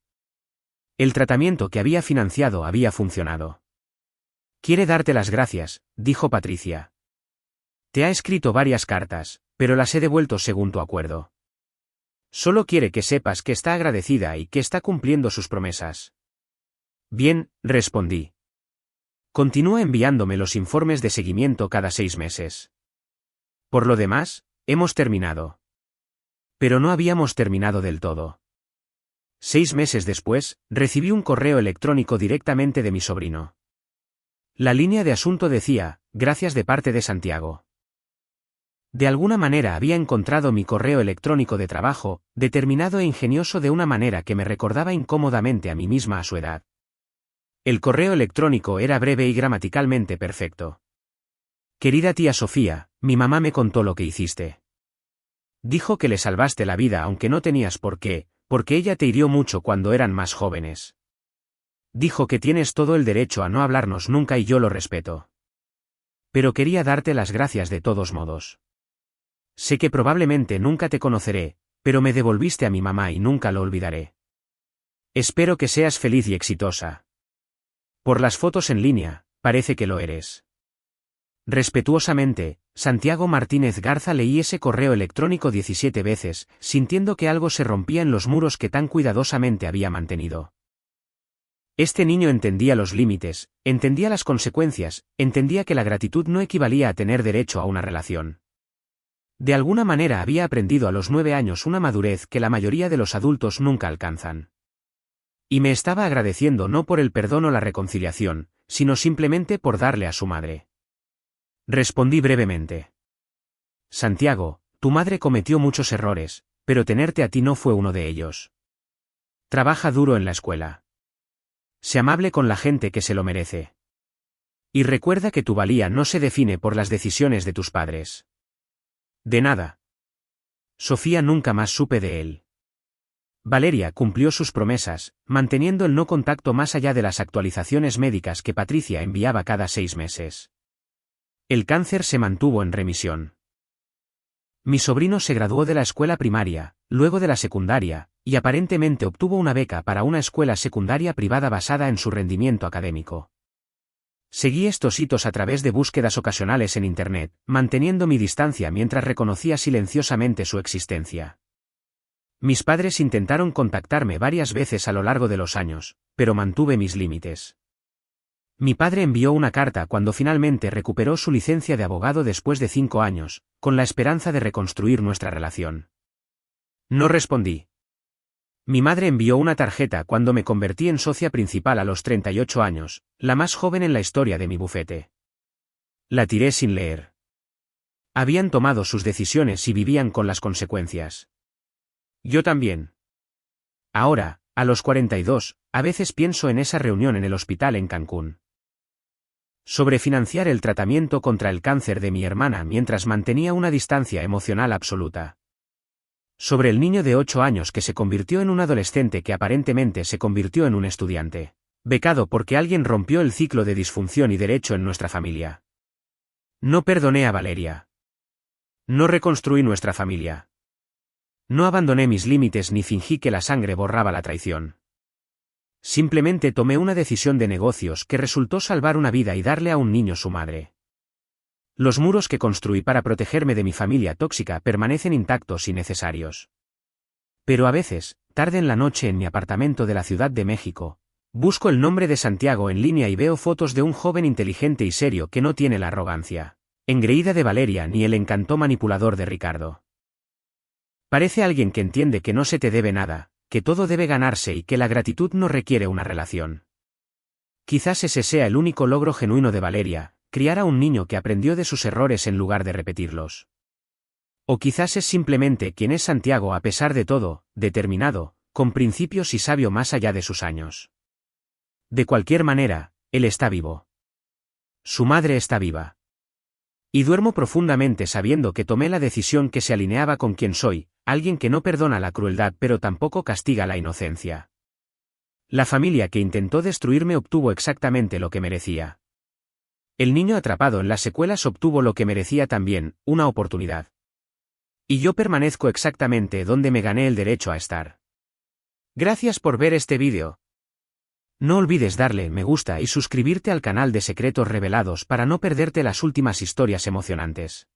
El tratamiento que había financiado había funcionado. Quiere darte las gracias, dijo Patricia. Te ha escrito varias cartas, pero las he devuelto según tu acuerdo. Solo quiere que sepas que está agradecida y que está cumpliendo sus promesas. Bien, respondí. Continúa enviándome los informes de seguimiento cada 6 meses. Por lo demás, hemos terminado. Pero no habíamos terminado del todo. 6 meses después, recibí un correo electrónico directamente de mi sobrino. La línea de asunto decía, gracias de parte de Santiago. De alguna manera había encontrado mi correo electrónico de trabajo, determinado e ingenioso de una manera que me recordaba incómodamente a mí misma a su edad. El correo electrónico era breve y gramaticalmente perfecto. Querida tía Sofía, mi mamá me contó lo que hiciste. Dijo que le salvaste la vida aunque no tenías por qué, porque ella te hirió mucho cuando eran más jóvenes. Dijo que tienes todo el derecho a no hablarnos nunca y yo lo respeto. Pero quería darte las gracias de todos modos. Sé que probablemente nunca te conoceré, pero me devolviste a mi mamá y nunca lo olvidaré. Espero que seas feliz y exitosa. Por las fotos en línea, parece que lo eres. Respetuosamente, Santiago Martínez Garza. Leí ese correo electrónico 17 veces, sintiendo que algo se rompía en los muros que tan cuidadosamente había mantenido. Este niño entendía los límites, entendía las consecuencias, entendía que la gratitud no equivalía a tener derecho a una relación. De alguna manera había aprendido a los 9 años una madurez que la mayoría de los adultos nunca alcanzan. Y me estaba agradeciendo no por el perdón o la reconciliación, sino simplemente por darle a su madre. Respondí brevemente. Santiago, tu madre cometió muchos errores, pero tenerte a ti no fue uno de ellos. Trabaja duro en la escuela. Sé amable con la gente que se lo merece. Y recuerda que tu valía no se define por las decisiones de tus padres. De nada. Sofía nunca más supe de él. Valeria cumplió sus promesas, manteniendo el no contacto más allá de las actualizaciones médicas que Patricia enviaba cada 6 meses. El cáncer se mantuvo en remisión. Mi sobrino se graduó de la escuela primaria, luego de la secundaria, y aparentemente obtuvo una beca para una escuela secundaria privada basada en su rendimiento académico. Seguí estos hitos a través de búsquedas ocasionales en Internet, manteniendo mi distancia mientras reconocía silenciosamente su existencia. Mis padres intentaron contactarme varias veces a lo largo de los años, pero mantuve mis límites. Mi padre envió una carta cuando finalmente recuperó su licencia de abogado después de 5 años, con la esperanza de reconstruir nuestra relación. No respondí. Mi madre envió una tarjeta cuando me convertí en socia principal a los 38 años, la más joven en la historia de mi bufete. La tiré sin leer. Habían tomado sus decisiones y vivían con las consecuencias. Yo también. Ahora, a los 42, a veces pienso en esa reunión en el hospital en Cancún. Sobre financiar el tratamiento contra el cáncer de mi hermana mientras mantenía una distancia emocional absoluta. Sobre el niño de 8 años que se convirtió en un adolescente que aparentemente se convirtió en un estudiante. Becado porque alguien rompió el ciclo de disfunción y derecho en nuestra familia. No perdoné a Valeria. No reconstruí nuestra familia. No abandoné mis límites ni fingí que la sangre borraba la traición. Simplemente tomé una decisión de negocios que resultó salvar una vida y darle a un niño su madre. Los muros que construí para protegerme de mi familia tóxica permanecen intactos y necesarios. Pero a veces, tarde en la noche en mi apartamento de la Ciudad de México, busco el nombre de Santiago en línea y veo fotos de un joven inteligente y serio que no tiene la arrogancia engreída de Valeria ni el encanto manipulador de Ricardo. Parece alguien que entiende que no se te debe nada, que todo debe ganarse y que la gratitud no requiere una relación. Quizás ese sea el único logro genuino de Valeria, criar a un niño que aprendió de sus errores en lugar de repetirlos. O quizás es simplemente quien es Santiago a pesar de todo, determinado, con principios y sabio más allá de sus años. De cualquier manera, él está vivo. Su madre está viva. Y duermo profundamente sabiendo que tomé la decisión que se alineaba con quien soy, alguien que no perdona la crueldad pero tampoco castiga la inocencia. La familia que intentó destruirme obtuvo exactamente lo que merecía. El niño atrapado en las secuelas obtuvo lo que merecía también, una oportunidad. Y yo permanezco exactamente donde me gané el derecho a estar. Gracias por ver este vídeo. No olvides darle me gusta y suscribirte al canal de Secretos Revelados para no perderte las últimas historias emocionantes.